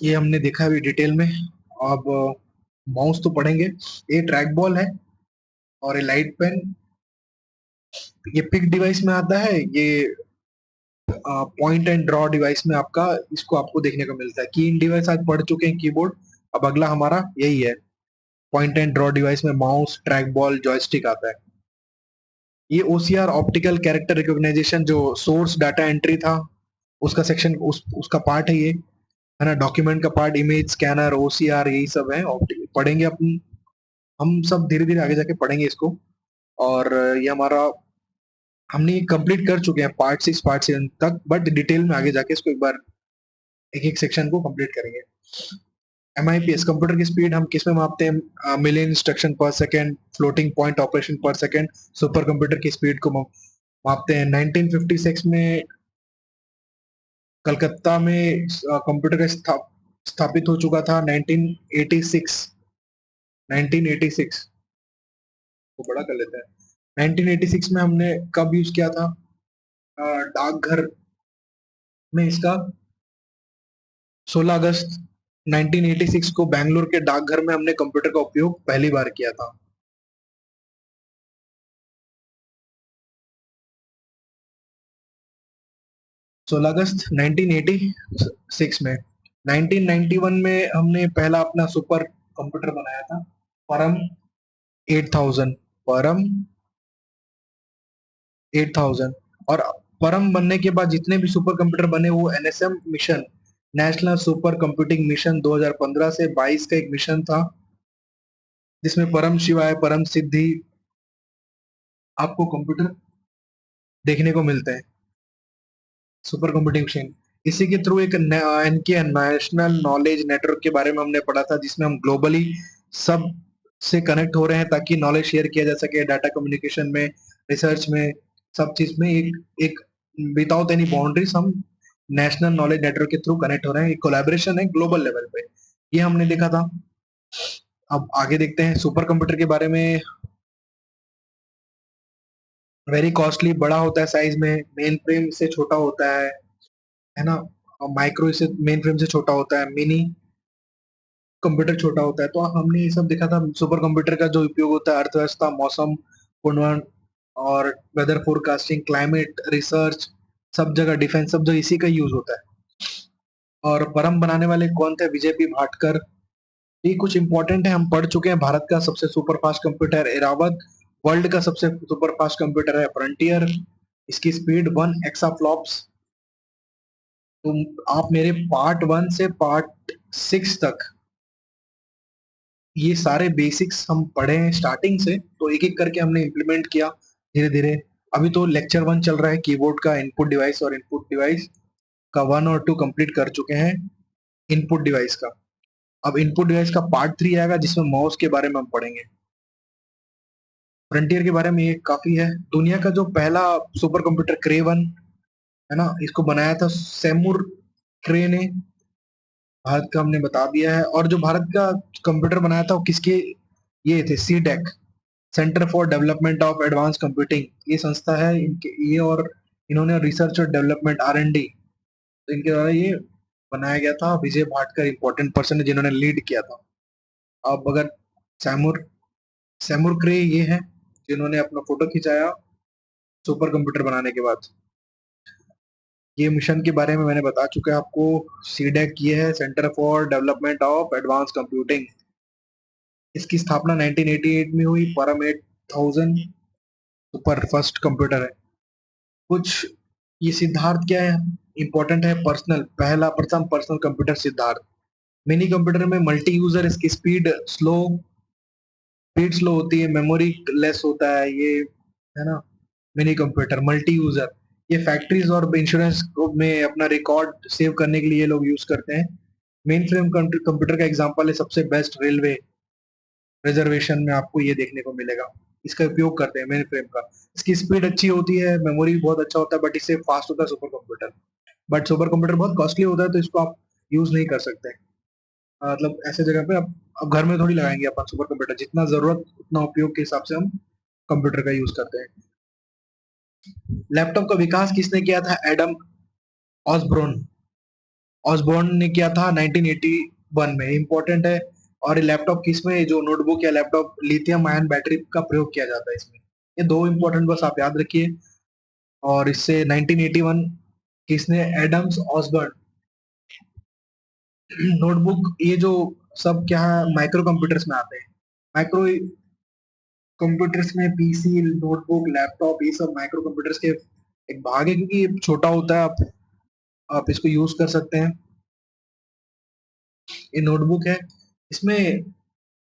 ये हमने देखा अभी डिटेल में। अब माउस तो पढ़ेंगे। ये ट्रैक बॉल है और ये लाइट पेन, ये पिक डिवाइस में आता है। ये पॉइंट एंड ड्रॉ डिवाइस में आपका इसको आपको देखने को मिलता है। की इन डिवाइस आज पढ़ चुके हैं कीबोर्ड, अब अगला हमारा यही है। पॉइंट एंड ड्रॉ डिवाइस में माउस, ट्रैक बॉल, जॉयस्टिक आता है। ये ओसीआर ऑप्टिकल कैरेक्टर रिकॉग्नाइजेशन जो सोर्स डाटा एंट्री था उसका सेक्शन, उसका पार्ट है ये, है ना। डॉक्यूमेंट का पार्ट, इमेज स्कैनर, ओसीआर, यही सब है। पढ़ेंगे अपन, हम सब धीरे धीरे आगे जाके पढ़ेंगे इसको। और ये हमारा, हमने ये कंप्लीट कर चुके हैं पार्ट 6 पार्ट 7 तक, बट डिटेल में आगे जाके इसको एक बार एक एक सेक्शन को कंप्लीट करेंगे। एमआईपीएस, कंप्यूटर की स्पीड हम किस में मापते हैं? मिलियन इंस्ट्रक्शन पर सेकंड, फ्लोटिंग पॉइंट ऑपरेशन पर सेकंड। सुपर कंप्यूटर की स्पीड को मापते हैं। 1956 में कलकत्ता में कंप्यूटर का स्थापित हो चुका था। 1986, 1986 को बड़ा कर लेते हैं। 1986 में हमने कब यूज किया था? डाकघर में इसका 16 अगस्त 1986 को बैंगलोर के डाकघर में हमने कंप्यूटर का उपयोग पहली बार किया था। 16 अगस्त 1986 में। 1991 में हमने पहला अपना सुपर कंप्यूटर बनाया था, परम 8000। परम 8000। और परम बनने के बाद जितने भी सुपर कंप्यूटर बने वो NSM mission, national super computing mission 2015 से 22 का एक मिशन था, जिसमें परम शिवाय, परम सिद्धि आपको कंप्यूटर देखने को मिलते हैं। सुपर कंप्यूटिंग मशीन, इसी के थ्रू एक एनके नेशनल नॉलेज नेटवर्क के बारे में हमने पढ़ा था, जिसमें हम ग्लोबली सब से कनेक्ट हो रहे हैं ताकि नॉलेज शेयर किया जा सके, डाटा कम्युनिकेशन में, रिसर्च में, सब चीज में एक एक विदाउट एनी बाउंड्रीज हम नेशनल नॉलेज नेटवर्क के थ्रू कनेक्ट हो रहे हैं, कोलैबोरेशन है ग्लोबल लेवल पे, ये हमने देखा था। अब आगे देखते हैं सुपर कंप्यूटर के बारे में। वेरी कॉस्टली, बड़ा होता है साइज में, मेन फ्रेम से छोटा होता है ना, माइक्रो से मेन फ्रेम से छोटा होता है, मिनी कंप्यूटर छोटा होता है। तो हमने ये सब देखा था, सुपर कंप्यूटर का जो उपयोग होता है अर्थव्यवस्था, मौसम पूर्वानुमान और वेदर फोरकास्टिंग, क्लाइमेट रिसर्च, सब जगह डिफेंस, सब जगह इसी का यूज होता है। और परम बनाने वाले कौन थे? विजय पी भाटकर। ये कुछ इंपॉर्टेंट है, हम पढ़ चुके हैं। भारत का सबसे super fast computer Airavat, world का सबसे सुपर फास्ट कंप्यूटर है फ्रंटियर, इसकी स्पीड 1 एक्साफ्लॉप्स। तो आप मेरे पार्ट 1 से पार्ट 6 तक ये सारे बेसिक्स हम पढ़े हैं स्टार्टिंग से, तो एक एक करके हमने इम्प्लीमेंट किया धीरे धीरे। अभी तो लेक्चर 1 चल रहा है, कीबोर्ड का इनपुट डिवाइस, और इनपुट डिवाइस का 1 और 2 कंप्लीट कर चुके हैं इनपुट डिवाइस का। अब इनपुट डिवाइस का पार्ट 3 आएगा, जिसमें माउस के बारे में हम पढ़ेंगे। फ्रंटियर के बारे में ये काफी है। दुनिया का जो पहला सुपर कंप्यूटर क्रे 1 है ना, इसको बनाया था सेमुर क्रे ने, भारत का हमने बता दिया है। और जो भारत का कंप्यूटर बनाया था वो किसके, ये थे CDAC, centre for development of advance computing, ये संस्था है इनके, ये और इन्होंने रिसर्च और डेवलपमेंट R&D, तो इनके द्वारा ये बनाया गया था। विजय भाटकर इंपॉर्टेंट पर्सन है जिन्होंने लीड किया था। अब अगर सैमुर सैमुर क्रे ये है जिन्होंने अपना फोटो खिंचाया सुपर कंप्यूटर बनाने के बाद। ये मिशन के बारे में मैंने बता चुका है आपको। सीडेक ये है centre for development of advance computing, इसकी स्थापना 1988 में हुई। परम 8000 सुपर फर्स्ट कंप्यूटर है। कुछ ये सिद्धार्थ क्या है, इंपॉर्टेंट है, पर्सनल, पहला प्रथम personal computer Siddharth. Mini computer में मल्टी यूजर, इसकी स्पीड स्लो होती है, मेमोरी लेस होता है ये, है ना। मिनी कंप्यूटर मल्टी यूजर, ये फैक्ट्रीज और इंश्योरेंस में अपना रिकॉर्ड सेव करने के लिए ये लोग यूज करते हैं। मेन फ्रेम कंप्यूटर का एग्जांपल है सबसे बेस्ट रेलवे रिजर्वेशन में आपको ये देखने को मिलेगा, इसका उपयोग करते हैं मेन फ्रेम का। इसकी स्पीड अच्छी होती है, मेमोरी बहुत अच्छा होता है, बट इससे फास्ट होता है super computer. But super computer बहुत कॉस्टली होता है, तो इसको आप यूज नहीं कर सकते। मतलब ऐसे जगह पे आप घर में थोड़ी लगाएंगे अपन सुपर कंप्यूटर, जितना जरूरत उतना उपयोग के हिसाब से हम कंप्यूटर का यूज करते हैं। लैपटॉप का विकास किसने किया था? एडम ऑसबोर्न ऑसबोर्न ने किया था 1981 में, इंपॉर्टेंट है। और लैपटॉप किसमें, जो नोटबुक या लैपटॉप, लिथियम आयन बैटरी का प्रयोग किया जाता है इसमें। ये दो इंपॉर्टेंट बस आप याद रखिए। और इससे 1981 किसने? Adams Osborne. नोटबुक ये जो सब क्या है, माइक्रो कंप्यूटर्स में आते हैं। माइक्रो कंप्यूटर्स में पीसी, नोटबुक, लैपटॉप, ये सब माइक्रो कंप्यूटर्स के एक भाग है, क्योंकि ये छोटा होता है, आप इसको यूज कर सकते हैं। ये नोटबुक है, इसमें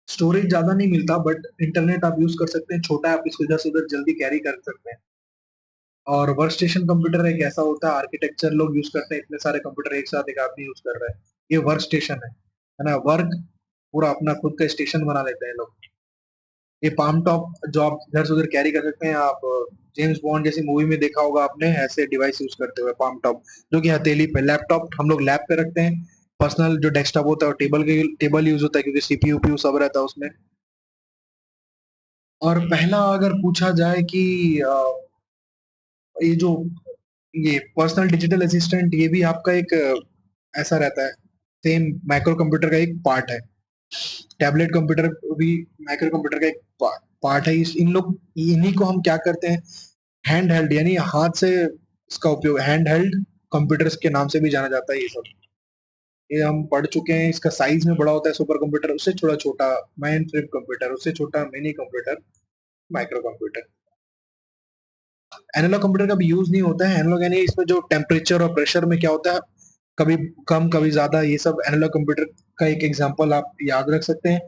स्टोरेज ज्यादा नहीं मिलता, बट इंटरनेट आप यूज कर सकते हैं, छोटा है, आप इसको इधर से उधर जल्दी कैरी कर सकते हैं। और वर्क स्टेशन कंप्यूटर एक ऐसा होता है, आर्किटेक्चर लोग यूज करते हैं, इतने सारे कंप्यूटर एक साथ एक आदमी यूज कर रहा है, ये वर्क स्टेशन है ना। वर्क पूरा अपना खुद का स्टेशन बना लेते हैं लोग। ये पाम टॉप जो आप इधर से उधर कैरी कर सकते हैं, आप जेम्स बॉन्ड जैसी मूवी में देखा होगा आपने, ऐसे डिवाइस यूज करते हुए पाम टॉप, जो कि हथेली पे। लैपटॉप हम लोग लैब पे रखते हैं। पर्सनल जो डेस्कटॉप होता है टेबल यूज होता है, क्योंकि सीपीयू उपीयू सब रहता है उसमें। और पहला अगर पूछा जाए कि ये जो ये पर्सनल डिजिटल असिस्टेंट, ये भी आपका एक ऐसा रहता है, सेम माइक्रो कंप्यूटर का एक पार्ट है। टैबलेट कंप्यूटर भी माइक्रो कंप्यूटर का एक पार्ट है। इन लोग इन्हीं को हम क्या करते हैं, हैंड हेल्ड, यानी हाथ से इसका उपयोग, हैंड हेल्ड कंप्यूटर्स के नाम से भी जाना जाता है ये सब। ये हम पढ़ चुके हैं। इसका साइज में बड़ा होता है सुपर कंप्यूटर, उससे थोड़ा छोटा मेन फ्रेम कंप्यूटर, उससे छोटा mini computer micro computer. Analog computer का भी यूज नहीं होता है। एनालॉग यानी इसमें जो टेम्परेचर और प्रेशर में क्या होता है, कभी कम कभी ज्यादा, ये सब एनालॉग कंप्यूटर का एक एग्जांपल आप याद रख सकते हैं।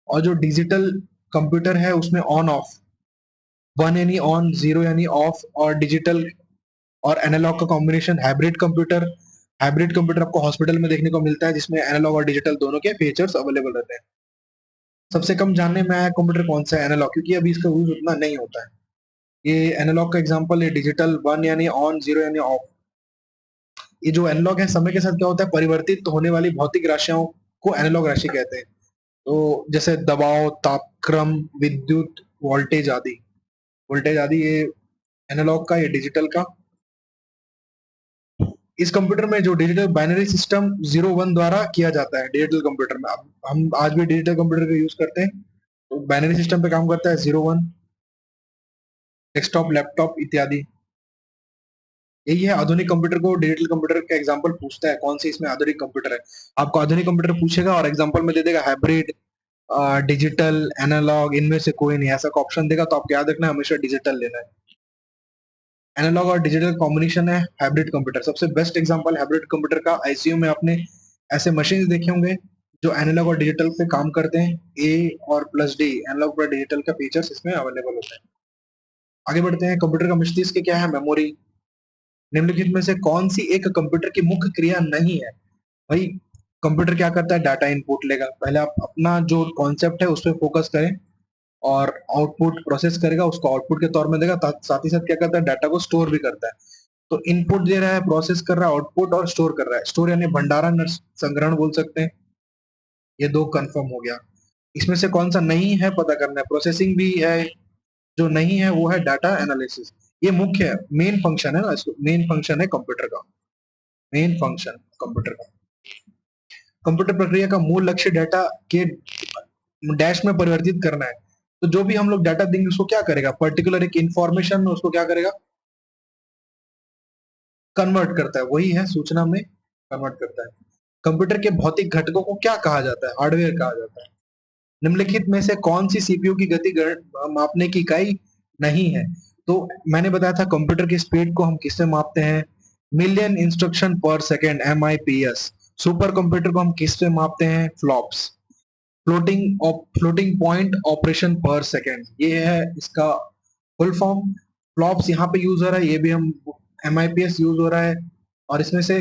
और जो डिजिटल कंप्यूटर है उसमें ऑन ऑफ, 1 यानी ऑन, 0 यानी ऑफ, और डिजिटल और एनालॉग का combination hybrid computer. Hybrid computer आपको हॉस्पिटल में देखने को मिलता है, जिसमें एनालॉग और डिजिटल दोनों के फीचर्स अवेलेबल रहते हैं। सबसे कम जानने में आया कंप्यूटर कौन सा है? एनालॉग, क्योंकि अभी इसका यूज उतना नहीं होता है। ये एनालॉग का एग्जांपल है, डिजिटल 1 यानी ऑन, 0 यानी ऑफ। ये जो एनालॉग है, समय के साथ क्या होता है, परिवर्तित होने वाली भौतिक राशियों को एनालॉग राशि कहते हैं। तो जैसे दबाव, तापक्रम, विद्युत, वोल्टेज आदि ये एनालॉग का, ये डिजिटल का। इस कंप्यूटर में जो डिजिटल बाइनरी सिस्टम 0 1 द्वारा किया जाता है डिजिटल कंप्यूटर में। अब हम आज भी डिजिटल कंप्यूटर का यूज करते हैं, तो बाइनरी सिस्टम पे काम करता है 0 1, डेस्कटॉप, लैपटॉप इत्यादि। यही है आधुनिक कंप्यूटर को डिजिटल कंप्यूटर का एग्जांपल पूछता है, कौन सी इसमें आधुनिक कंप्यूटर है। आपको आधुनिक कंप्यूटर पूछेगा और एग्जांपल में दे देगा हाइब्रिड, डिजिटल, एनालॉग, इनमें से कोई नहीं, ऐसा ऑप्शन देगा तो आपको याद रखना है हमेशा डिजिटल लेना है। एनालॉग और डिजिटल कॉम्बिनेशन है हाइब्रिड कंप्यूटर। सबसे बेस्ट एग्जांपल हाइब्रिड कंप्यूटर का आईसीयू में आपने ऐसे मशीन देखे होंगे जो एनालॉग और डिजिटल पे काम करते हैं। ए और प्लस डी, एनालॉग और डिजिटल का फीचर्स इसमें अवेलेबल होते हैं। आगे बढ़ते हैं, कंप्यूटर का मस्तिष्क क्या है, मेमोरी। निम्नलिखित में से कौन सी एक कंप्यूटर की मुख्य क्रिया नहीं है। भाई, कंप्यूटर क्या करता है, डाटा इनपुट लेगा। पहले आप अपना जो कॉन्सेप्ट है उस पर फोकस करें, और आउटपुट प्रोसेस करेगा, उसको आउटपुट के तौर में देगा। साथ ही साथ क्या करता है, डाटा को स्टोर भी करता है। तो इनपुट दे रहा है, प्रोसेस कर रहा है आउटपुट, और स्टोर कर रहा है। स्टोर यानी भंडारण और संग्रहण बोल सकते हैं। ये दो कंफर्म हो गया। इसमें से कौन सा नहीं है पता करना है। प्रोसेसिंग भी है, जो नहीं है वो है डाटा एनालिसिस। ये मुख्य है, मेन फंक्शन है ना, इसको मेन फंक्शन है कंप्यूटर का। मेन फंक्शन कंप्यूटर का। कंप्यूटर प्रक्रिया का मूल लक्ष्य डाटा के डैश में परिवर्तित करना है। तो जो भी हम लोग डाटा देंगे उसको क्या करेगा, पर्टिकुलर एक इंफॉर्मेशन में उसको क्या करेगा, कन्वर्ट करता है। वही है सूचना में कन्वर्ट करता है। कंप्यूटर के भौतिक घटकों को क्या कहा जाता है, हार्डवेयर कहा जाता है। निम्नलिखित में से कौन सी सीपीयू की गति मापने की इकाई नहीं है। तो मैंने बताया था कंप्यूटर की स्पीड को हम किससे मापते हैं, मिलियन इंस्ट्रक्शन पर सेकेंड, MIPS। सुपर कंप्यूटर को हम किससे मापते हैं, फ्लॉप्स, फ्लोटिंग पॉइंट ऑपरेशन पर सेकेंड, ये है इसका फुल फॉर्म। फ्लॉप्स यहाँ पे यूज हो रहा है, ये भी हम MIPS यूज हो रहा है। और इसमें से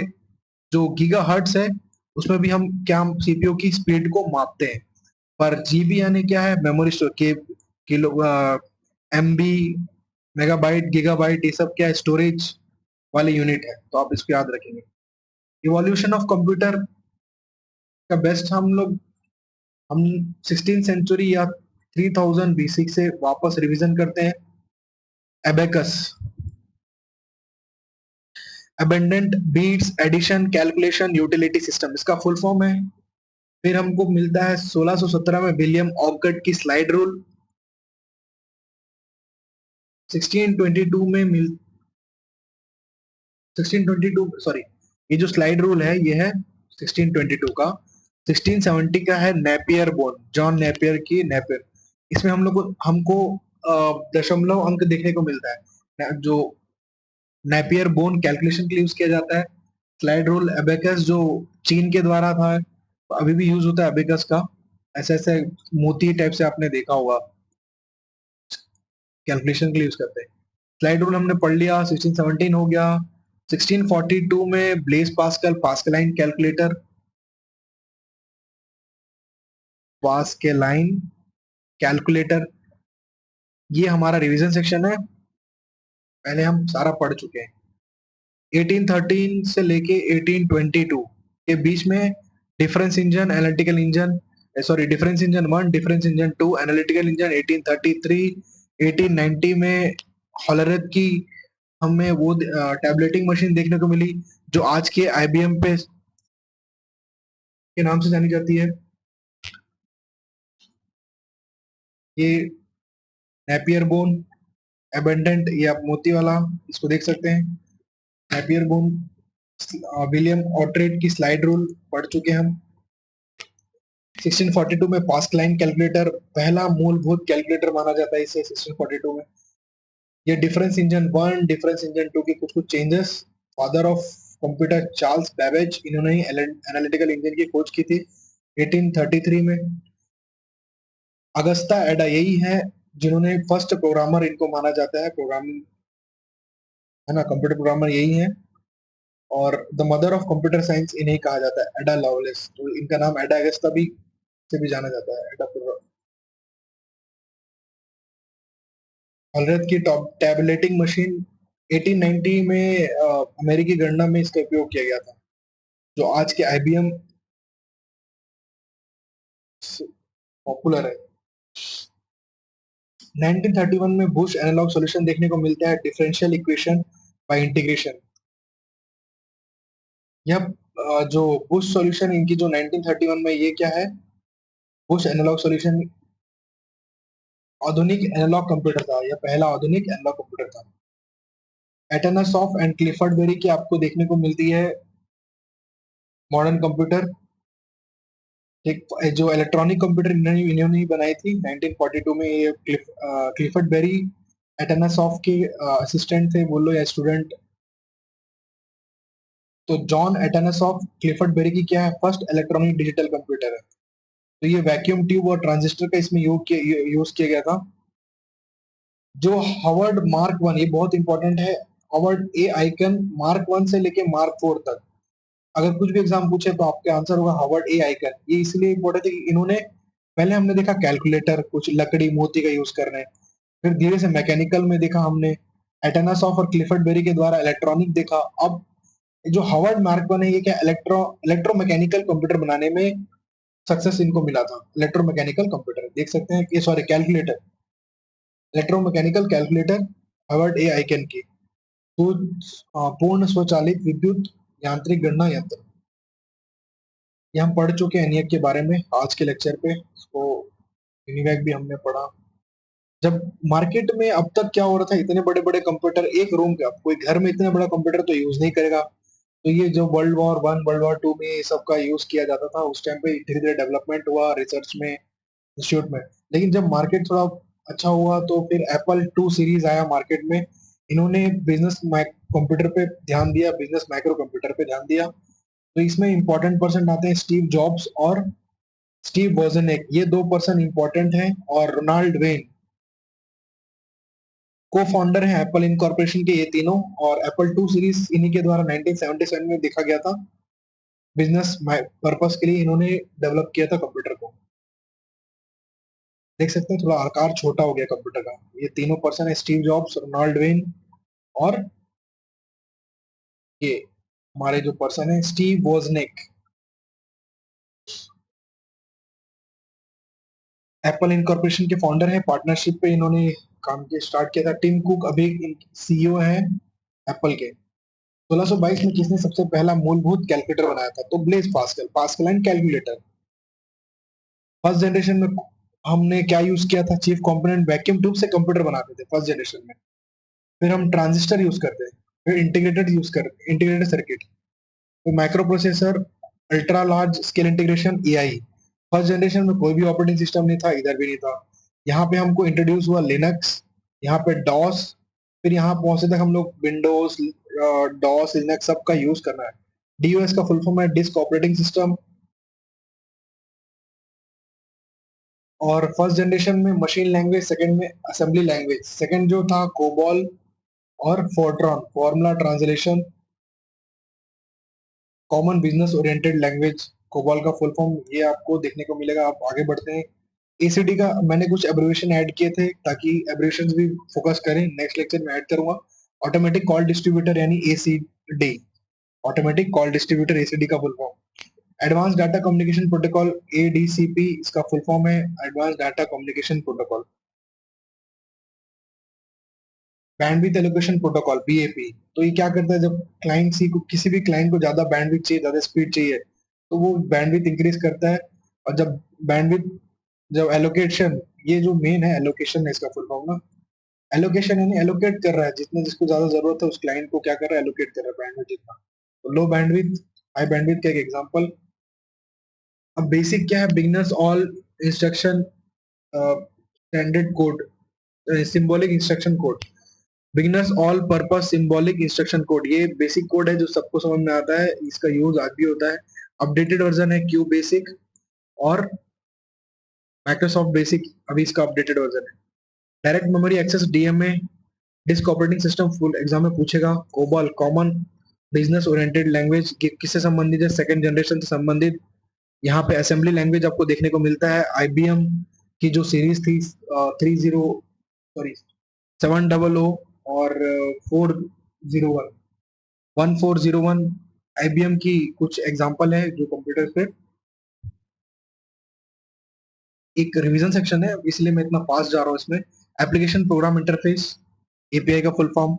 जो गीगा हर्ट्स है, उसमें भी हम क्या सीपीयू की स्पीड को मापते हैं। पर जीबी यानी क्या है, मेमोरी स्टोर के, किलो, MB, मेगाबाइट, गीगाबाइट, ये सब क्या है, स्टोरेज वाले यूनिट है। तो आप इसको याद रखेंगे। इवोल्यूशन ऑफ कंप्यूटर का बेस्ट हम 16th सेंचुरी या 3000 BC से वापस रिवीजन करते हैं। Abacus, abundant beats addition calculation utility system, इसका फुल फॉर्म है। फिर हमको मिलता है 1617 में विलियम ऑकर्ट की स्लाइड रूल। 1622 में मिल 1622 सॉरी, ये जो स्लाइड रूल है ये है 1622 का। 1670 का है नेपियर बोन, जॉन नेपियर की नेपियर। इसमें हम लोग को हमको दशमलव अंक देखने को मिलता है, जो नेपियर बोन कैलकुलेशन के लिए यूज किया जाता है। स्लाइड रूल एबेकस जो चीन के द्वारा था, अभी भी यूज होता है एबेकस का। ऐसे ऐसे मोती टाइप से आपने देखा होगा, कैलकुलेशन के लिए यूज करते हैं। स्लाइड रूल हमने पढ़ लिया, 1617 हो गया। 1642 में Blaise Pascal Pascaline calculator, Pascaline calculator. ये हमारा रिवीजन सेक्शन है, पहले हम सारा पढ़ चुके हैं। 1813 से लेके 1822 के बीच में difference engine, analytical engine, sorry difference engine 1, difference engine 2, analytical engine 1833। 1890 में हॉलरथ की हमें वो टैबलेटिंग मशीन देखने को मिली, जो आज के IBM पे के नाम से जानी जाती है। ये नेपियर बोन, एबेंडेंट, ये आप मोती वाला इसको देख सकते हैं। नेपियर बोन, विलियम ऑटरेट की स्लाइड रूल पढ़ चुके हम। 1642 में पास्कलाइन कैलकुलेटर पहला मूलभूत कैलकुलेटर माना जाता है इसे, 1642 में। ये डिफरेंस इंजन 1, डिफरेंस इंजन 2 के कुछ कुछ changes. Father of computer Charles Babbage, इन्होंने ही एनालिटिकल इंजन की खोज की थी 1833 में। अगस्ता एडा, यही है जिन्होंने फर्स्ट प्रोग्रामर इनको माना जाता है, प्रोग्रामिंग है ना, कंप्यूटर प्रोग्रामर यही है। और the mother of computer science इन्हें कहा जाता है, एडा लवलेस। तो इनका नाम एडा अगस्ता भी से भी जाना जाता है, एडा हलरत की टैबलेटिंग मशीन 1890 में अमेरिकी गणना में इसका उपयोग किया गया था, जो आज के आईबीएम पॉपुलर है। 1931 में बुश एनालॉग सॉल्यूशन देखने को मिलता है, डिफरेंशियल इक्वेशन बाय इंटीग्रेशन। यह जो बुश सॉल्यूशन इनकी जो 1931 में, ये क्या है, बुश एनालॉग सॉल्यूशन आधुनिक एनालॉग कंप्यूटर था, यह पहला आधुनिक एनालॉग कंप्यूटर था। एटनसॉफ एंड क्लिफर्ड बेरी की आपको देखने को मिलती है मॉडर्न कंप्यूटर। एक जो इलेक्ट्रॉनिक कंप्यूटर इन्होंने ही बनाई थी 1942 में। ये क्लिफर्ड बेरी एटनसॉफ के असिस्टेंट थे, बोलो या स्टूडेंट। तो जॉन एटनसॉफ क्लिफर्ड बेरी की क्या है, फर्स्ट इलेक्ट्रॉनिक डिजिटल कंप्यूटर है। तो ये वैक्यूम ट्यूब और ट्रांजिस्टर का इसमें यूज किया गया था। जो हार्वर्ड मार्क वन, ये बहुत इंपॉर्टेंट है, Harvard a icon mark one से लेके मार्क फोर तक, अगर कुछ भी एग्जाम पूछे तो आपके आंसर होगा हार्वर्ड ए आइकन। ये इसलिए इंपॉर्टेंट है कि इन्होंने, पहले हमने देखा कैलकुलेटर कुछ लकड़ी मोती का यूज कर रहे हैं, फिर धीरे से मैकेनिकल में देखा हमने, एटनासॉफ और क्लिफर्ड बेरी के द्वारा इलेक्ट्रॉनिक देखा। अब जो हार्वर्ड मार्क वन है, ये क्या, इलेक्ट्रोमैकेनिकल कंप्यूटर बनाने में सक्सेस इनको मिला था। इलेक्ट्रोमैकेनिकल कंप्यूटर देख सकते हैं कि, sorry, calculator, electromechanical calculator Harvard a Aiken की। तो पूर्ण स्वचालित विद्युत यांत्रिक गणना यंत्र, ये हम पढ़ चुके हैं ENIAC के बारे में आज के लेक्चर पे। इसको यूनिवैक भी हमने पढ़ा। जब मार्केट में अब तक क्या हो रहा था, इतने बड़े बड़े कंप्यूटर एक रूम का, कोई घर में इतना बड़ा कंप्यूटर तो यूज नहीं करेगा। तो ये जो world war one, world war two में ये सब का यूज किया जाता था, उस टाइम पे धीरे धीरे डेवलपमेंट हुआ रिसर्च में, इंस्टीट्यूट में। लेकिन जब मार्केट थोड़ा अच्छा हुआ तो फिर एप्पल टू सीरीज आया मार्केट में। इन्होंने बिजनेस कंप्यूटर पे ध्यान दिया, बिजनेस माइक्रो कंप्यूटर पे ध्यान दिया। तो इसमें इंपॉर्टेंट पर्सन आते हैं स्टीव जॉब्स और स्टीव वोजनिक, ये दो पर्सन इंपॉर्टेंट हैं। और रोनाल्ड वेन को फाउंडर है एप्पल इनकॉर्पोरेशन के, ये तीनों। और एप्पल टू सीरीज इन्हीं के द्वारा 1977 में देखा गया था। बिजनेस पर्पस के लिए इन्होंने डेवलप किया था कंप्यूटर को। देख सकते हैं थोड़ा आकार छोटा हो गया कंप्यूटर का। ये तीनों पर्सन है, स्टीव जॉब्स, रोनाल्ड वेन और ये हमारे जो पर्सन है स्टीव वोजनिक। एप्पल इनकॉर्पोरेशन के फाउंडर है, पार्टनरशिप पे इन्होंने काम के स्टार्ट किया था। टिम कुक अभी सीईओ है एप्पल के। 1622 में किसने सबसे पहला मूलभूत कैलकुलेटर बनाया था, तो Blaise Pascal, pascal and calculator. First generation में हमने क्या यूज किया था, चीफ कंपोनेंट, वैक्यूम ट्यूब से कंप्यूटर बनाते थे फर्स्ट जनरेशन में। फिर हम ट्रांजिस्टर यूज करते हैं, फिर इंटीग्रेटेड सर्किट, फिर micro processor, ultra large scale integration, AI. First generation में कोई भी ऑपरेटिंग सिस्टम नहीं था, इधर भी नहीं था। यहाँ पे हमको इंट्रोड्यूस हुआ लिनक्स, यहाँ पे डॉस, फिर यहाँ पहुंचे तक हम लोग विंडोज, डॉस, लिनक्स सब का यूज करना है। डीओएस का फुल फॉर्म है डिस्क ऑपरेटिंग सिस्टम। और फर्स्ट जनरेशन में मशीन लैंग्वेज, सेकंड में असेंबली लैंग्वेज। सेकंड जो था कोबॉल और Fortran, formula translation, common business oriented language. COBOL का फुल फॉर्म ये आपको देखने को मिलेगा। आप आगे बढ़ते हैं। एसीडी का मैंने कुछ एब्रिविएशन ऐड किए थे ताकि एब्रिविएशन भी फोकस करें, नेक्स्ट लेक्चर में ऐड करूंगा। ऑटोमेटिक कॉल डिस्ट्रीब्यूटर यानी ACD, automatic call distributor, ACD का full form. Advance data communication protocol, ADCP इसका फुल फॉर्म है, advance data communication protocol. Bandwidth allocation protocol, BAP. तो ये क्या करता है, जब क्लाइंट सी को, किसी भी क्लाइंट को ज्यादा बैंडविड्थ चाहिए, ज्यादा स्पीड चाहिए, तो वो बैंडविड्थ इंक्रीज करता है। और जब बैंडविड्थ, जब एलोकेशन, ये जो मेन है एलोकेशन है इसका फुल फॉर्म ना, एलोकेशन यानी एलोकेट कर रहा है, जितने जिसको ज्यादा जरूरत है उस क्लाइंट को क्या कर रहा है, एलोकेट कर रहा है बैंडविड्थ जितना। तो लो बैंडविड्थ, हाई बैंडविड्थ का एक एग्जांपल। अब बेसिक क्या है, beginners all instruction standard code, symbolic instruction code, beginners all purpose symbolic instruction code, ये बेसिक कोड है जो सबको समझ में आता है, इसका यूज आज भी होता है। अपडेटेड वर्जन है क्यू बेसिक और माइक्रोसॉफ्ट बेसिक, अभी इसका अपडेटेड वर्जन है। Direct memory access, DMA, disk operating system, full exam में पूछेगा। COBOL, common business oriented language, किससे संबंधित है, सेकंड जनरेशन से संबंधित। यहाँ पे असेंबली लैंग्वेज आपको देखने को मिलता है, आईबीएम की जो सीरीज थी 30, सॉरी 700 और 401 1401 IBM की कुछ एग्जांपल है जो कंप्यूटर पे। एक रिवीजन सेक्शन है इसलिए मैं इतना फास्ट जा रहा हूँ इसमें। एप्लीकेशन प्रोग्राम इंटरफेस, एपीआई का full form.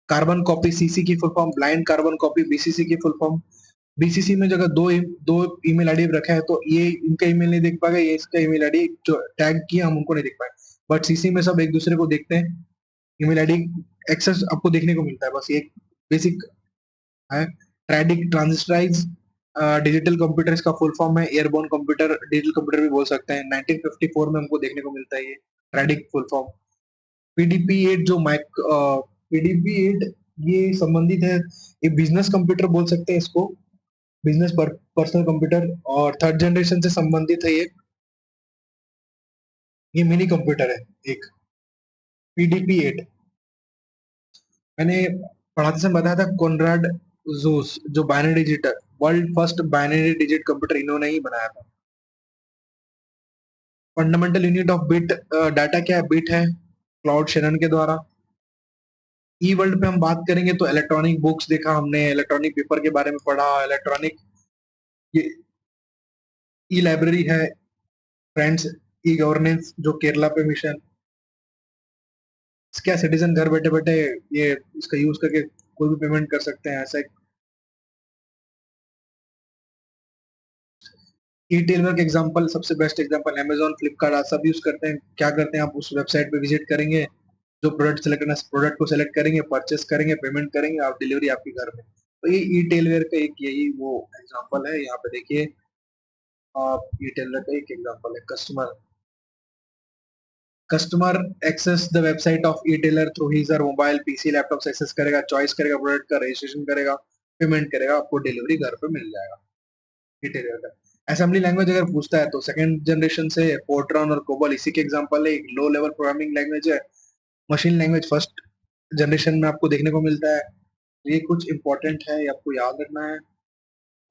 Carbon copy CC की full form, blind carbon copy BCC की फुल फॉर्म। बीसीसी में जगह दो ईमेल आईडी रखा है तो ये इनका ईमेल नहीं देख पाएगा, ये इसका ईमेल आईडी जो टैग किया हम उनको नहीं देख पाए। बट सीसी में सब एक दूसरे को देखते हैं, ईमेल आईडी एक्सेस आपको देखने को मिलता है। बस ये बेसिक है। ट्रैडिक ट्रांजिस्टराइज डिजिटल कंप्यूटर इसका फुल फॉर्म है। एयरबोर्न कंप्यूटर डिजिटल कंप्यूटर भी बोल सकते हैं। 1954 में हमको देखने को मिलता है ये ट्रैडिक फुल फॉर्म। पीडीपी 8 जो माइक पीडीपी 8 ये संबंधित है, ये बिजनेस कंप्यूटर बोल सकते हैं इसको, बिजनेस पर्सनल कंप्यूटर। और थर्ड जनरेशन से संबंधित है ये मिनी कंप्यूटर है एक पीडीपी 8। मैंने पढ़ाते समय बताया था कॉनराड जूस जो binary digit world first binary digit computer इन्होंने ही बनाया था। Fundamental unit of bit data क्या है? बिट है, क्लाउड शेनन के द्वारा। ई वर्ल्ड पे हम बात करेंगे तो इलेक्ट्रॉनिक बुक्स देखा हमने, इलेक्ट्रॉनिक पेपर के बारे में पढ़ा, इलेक्ट्रॉनिक ये ई लाइब्रेरी है, फ्रेंड्स ई गवर्नेंस जो केरला पे मिशन। क्या सिटीजन घर बैठे बैठे ये इसका यूज करके कोई भी पेमेंट कर सकते हैं ऐसा। ई टेलर का एग्जांपल सबसे बेस्ट एग्जांपल अमेजोन फ्लिपकार्ट आप सब यूज करते हैं। क्या करते हैं आप उस वेबसाइट पे विजिट करेंगे, जो प्रोडक्ट सेलेक्ट करना है प्रोडक्ट को सेलेक्ट करेंगे, परचेस करेंगे, पेमेंट करेंगे, आप डिलीवरी आपके घर में। तो ये ई टेलवेयर का एक यही वो एग्जांपल है। यहाँ पे देखिए आप ई टेलर का एक एग्जांपल है। Customer access the website of e tailer through his और मोबाइल पीसी लैपटॉप से एक्सेस करेगा, चॉइस करेगा प्रोडक्ट का, रजिस्ट्रेशन करेगा, पेमेंट करेगा, आपको डिलीवरी घर पे मिल जाएगा। ई टेलर का असेंबली लैंग्वेज अगर पूछता है तो सेकंड जनरेशन से फोर्ट्रॉन और कोबल इसी के एग्जांपल है। एक लो लेवल प्रोग्रामिंग लैंग्वेज है। मशीन लैंग्वेज फर्स्ट जनरेशन में आपको देखने को मिलता है। ये कुछ इंपॉर्टेंट है, ये आपको याद रखना है।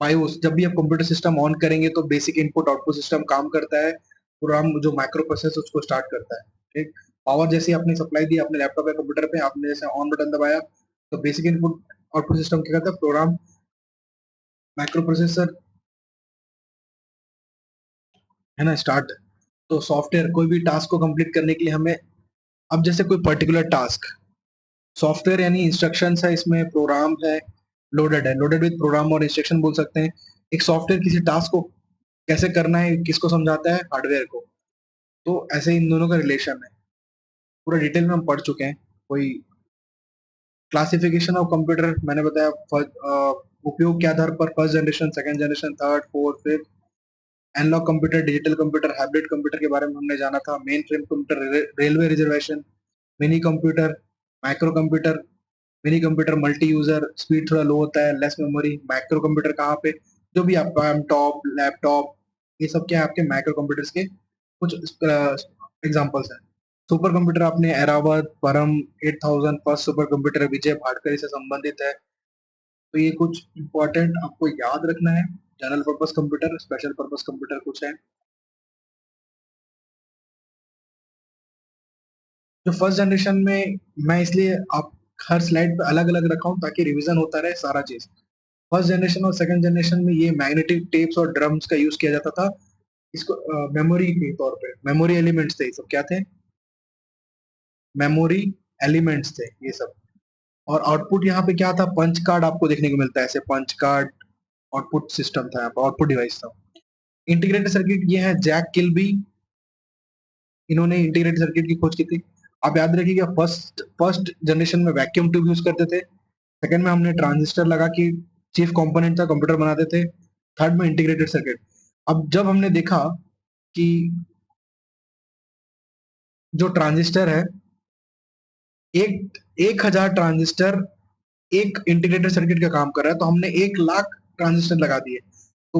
बायोस, जब भी आप कंप्यूटर सिस्टम ऑन करेंगे तो बेसिक इनपुट आउटपुट सिस्टम काम करता है। प्रोग्राम जो माइक्रो प्रोसेस उसको स्टार्ट करता है। ठीक, पावर जैसे आपने सप्लाई दी अपने लैपटॉप या कंप्यूटर पे, आपने जैसे ऑन बटन दबाया तो बेसिक इनपुट आउटपुट सिस्टम क्या करता है, प्रोग्राम माइक्रो प्रोसेसर है ना स्टार्ट। तो सॉफ्टवेयर कोई भी टास्क को कंप्लीट करने के लिए हमें, अब जैसे कोई पर्टिकुलर टास्क, सॉफ्टवेयर यानी इंस्ट्रक्शंस है, इसमें प्रोग्राम है, लोडेड है, लोडेड विद प्रोग्राम और इंस्ट्रक्शन बोल सकते हैं। एक सॉफ्टवेयर किसी टास्क को कैसे करना है किसको समझाता है? हार्डवेयर को। तो ऐसे इन दोनों का रिलेशन है, पूरा डिटेल में हम पढ़ चुके हैं। कोई क्लासिफिकेशन ऑफ कंप्यूटर मैंने बताया, उपयोग के आधार पर first generation, second generation, third, fourth, fifth. Analog computer, digital computer, hybrid computer के बारे में हमने जाना था। Main frame computer, railway reservation, mini computer, micro computer. Mini computer multi user, speed थोड़ा लो होता है, लेस मेमोरी। माइक्रो कंप्यूटर कहाँ पे? जो भी आपका टॉप लैपटॉप, ये सब क्या है आपके माइक्रो कंप्यूटर्स के कुछ एग्जांपल्स हैं। सुपर कंप्यूटर आपने एरावत, परम 8000 फर्स्ट सुपर कंप्यूटर विजय भाटकर से संबंधित है। तो ये कुछ इंपॉर्टेंट आपको याद रखना है। General purpose computer, special purpose computer कुछ है। जो फर्स्ट जनरेशन में, मैं इसलिए आप हर स्लाइड पे अलग अलग रखा हूँ ताकि रिवीजन होता रहे सारा चीज। फर्स्ट जनरेशन और सेकंड जनरेशन में ये मैग्नेटिक टेप्स और ड्रम्स का यूज किया जाता था। इसको मेमोरी के तौर पे, मेमोरी एलिमेंट्स थे ये सब। क्या थे? मेमोरी एलिमेंट्स थे ये सब। और आउटपुट यहाँ पे क्या था? पंच कार्ड आपको देखने को मिलता है, ऐसे पंच कार्ड आउटपुट सिस्टम था, यहाँ पर आउटपुट डिवाइस था। इंटीग्रेटेड सर्किट ये है जैक किल्बी, इन्होंने इंटीग्रेटेड सर्किट की खोज की थी। आप याद रखिएगा फर्स्ट फर्स्ट जनरेशन में वैक्यूम ट्यूब यूज करते थे। सेकंड में हमने ट्रांजिस्टर लगा कि चीफ कंपोनेंट था, कंप्यूटर बनाते थे। थर्ड में इंटीग्रेटेड सर्किट। अब जब हमने देखा कि जो ट्रांजिस्टर है, एक 1000 ट्रांजिस्टर एक इंटीग्रेटेड सर्किट का काम कर रहा है, तो हमने 1 लाख ट्रांजिस्टर लगा दिए। तो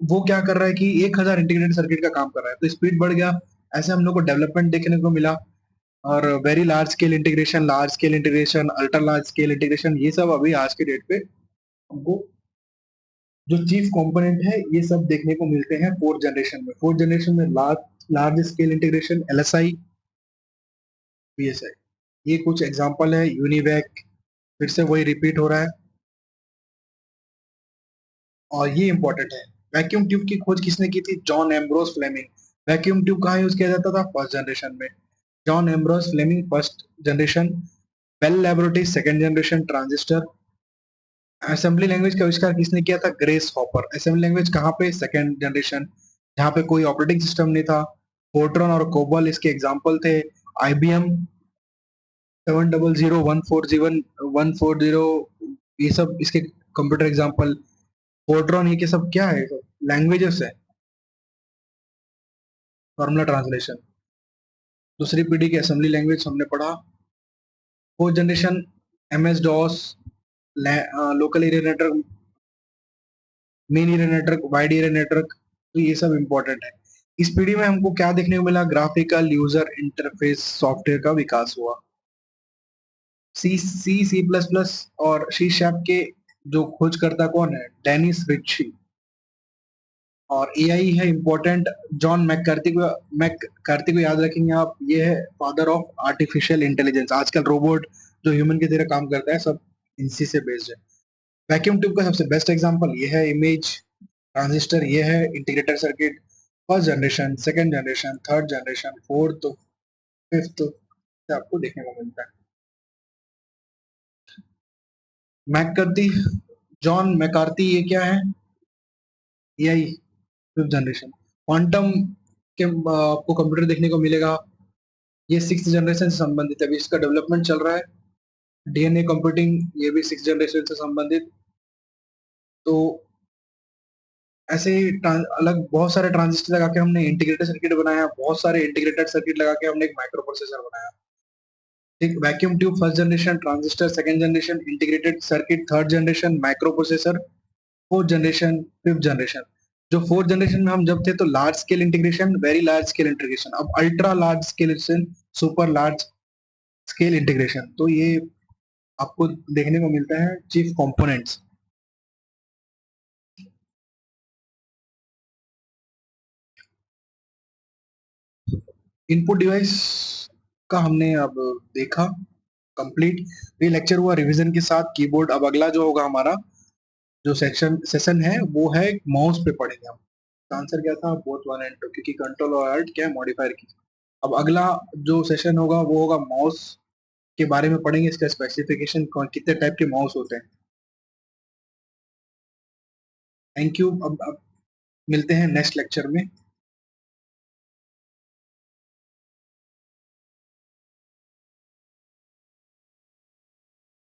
वो क्या कर रहा है कि 1000 इंटीग्रेटेड सर्किट का काम कर रहा है, तो स्पीड बढ़ गया। ऐसे हम लोग को डेवलपमेंट देखने को मिला। और very large scale integration, large scale integration, ultra large scale integration, ये सब अभी आज के डेट पे हमको जो चीफ कंपोनेंट है ये सब देखने को मिलते हैं फोर्थ जनरेशन में। फोर्थ जनरेशन में large large scale integration, LSI, PSI। ये कुछ एग्जांपल है, यूनिवैक, फिर से वही रिपीट हो रहा है। और ये इंपॉर्टेंट है, वैक्यूम ट्यूब की खोज किसने की थी? John Ambrose Fleming. Vacuum tube कहाँ यूज किया जाता था? फर्स्ट जनरेशन में। John Ambrose Fleming first generation. Bell laboratory second generation transistor. Assembly language का आविष्कार किसने किया था? Grace hopper. असेंबली लैंग्वेज कहाँ पे? सेकंड जनरेशन, जहाँ पे कोई ऑपरेटिंग सिस्टम नहीं था। फोर्ट्रॉन और कोबल इसके एग्जाम्पल थे। आईबीएम 700 140 ये सब इसके कंप्यूटर एग्जाम्पल। फोर्ट्रॉन ये के सब क्या है? लैंग्वेजेस है, फॉर्मूला ट्रांसलेशन। दूसरी पीढ़ी की असेंबली लैंग्वेज हमने पढ़ा। Fourth generation MS DOS, local area network, main area network, wide area network. तो ये सब इंपॉर्टेंट है। इस पीढ़ी में हमको क्या देखने को मिला? ग्राफिकल यूजर इंटरफेस सॉफ्टवेयर का विकास हुआ। सी प्लस प्लस और सी शैप के जो खोजकर्ता कौन है? डेनिस रिच्ची। और एआई है इम्पोर्टेंट, जॉन मैककार्थी को याद रखेंगे आप, ये है फादर ऑफ आर्टिफिशियल इंटेलिजेंस। आजकल रोबोट जो ह्यूमन की तरह काम करता है सब इनसी से बेस्ड है। वैक्यूम ट्यूब का सबसे बेस्ट एग्जांपल ये है, इमेज ट्रांजिस्टर, ये है integrated circuit. First generation, second generation, third generation, fourth, fifth आपको देखने को मिलता है। मैककार्थी, जॉन मैकार्थी, ये क्या है? AI fifth generation. क्वांटम के आपको कंप्यूटर देखने को मिलेगा, ये सिक्स जनरेशन से संबंधित है, अभी इसका डेवलपमेंट चल रहा है। डीएनए कंप्यूटिंग, ये भी सिक्स जनरेशन से संबंधित। तो ऐसे ही अलग बहुत सारे ट्रांजिस्टर लगा के हमने इंटीग्रेटेड सर्किट बनाया, बहुत सारे इंटीग्रेटेड सर्किट लगा के हमने एक माइक्रो प्रोसेसर बनाया। एक vacuum tube first generation, transistor second generation, integrated circuit third generation, microprocessor fourth generation, fifth generation. जो फोर्थ जनरेशन में हम जब थे तो large scale integration, very large scale integration, अब ultra large scale, super large scale integration. तो ये आपको देखने को मिलता है चीफ कंपोनेंट्स। इनपुट डिवाइस का हमने अब देखा कंप्लीट। ये लेक्चर हुआ रिवीजन के साथ कीबोर्ड। अब अगला जो होगा हमारा जो सेशन है वो है माउस पे पढ़ेंगे हम। आंसर क्या था? बोथ वन एंड टू, क्योंकि कंट्रोल और अल्ट क्या है? मॉडिफायर की। अब अगला जो सेशन होगा वो होगा माउस के बारे में पढ़ेंगे, इसका स्पेसिफिकेशन, कितने टाइप के माउस होते हैं। Thank you. अब मिलते हैं नेक्स्ट लेक्चर में।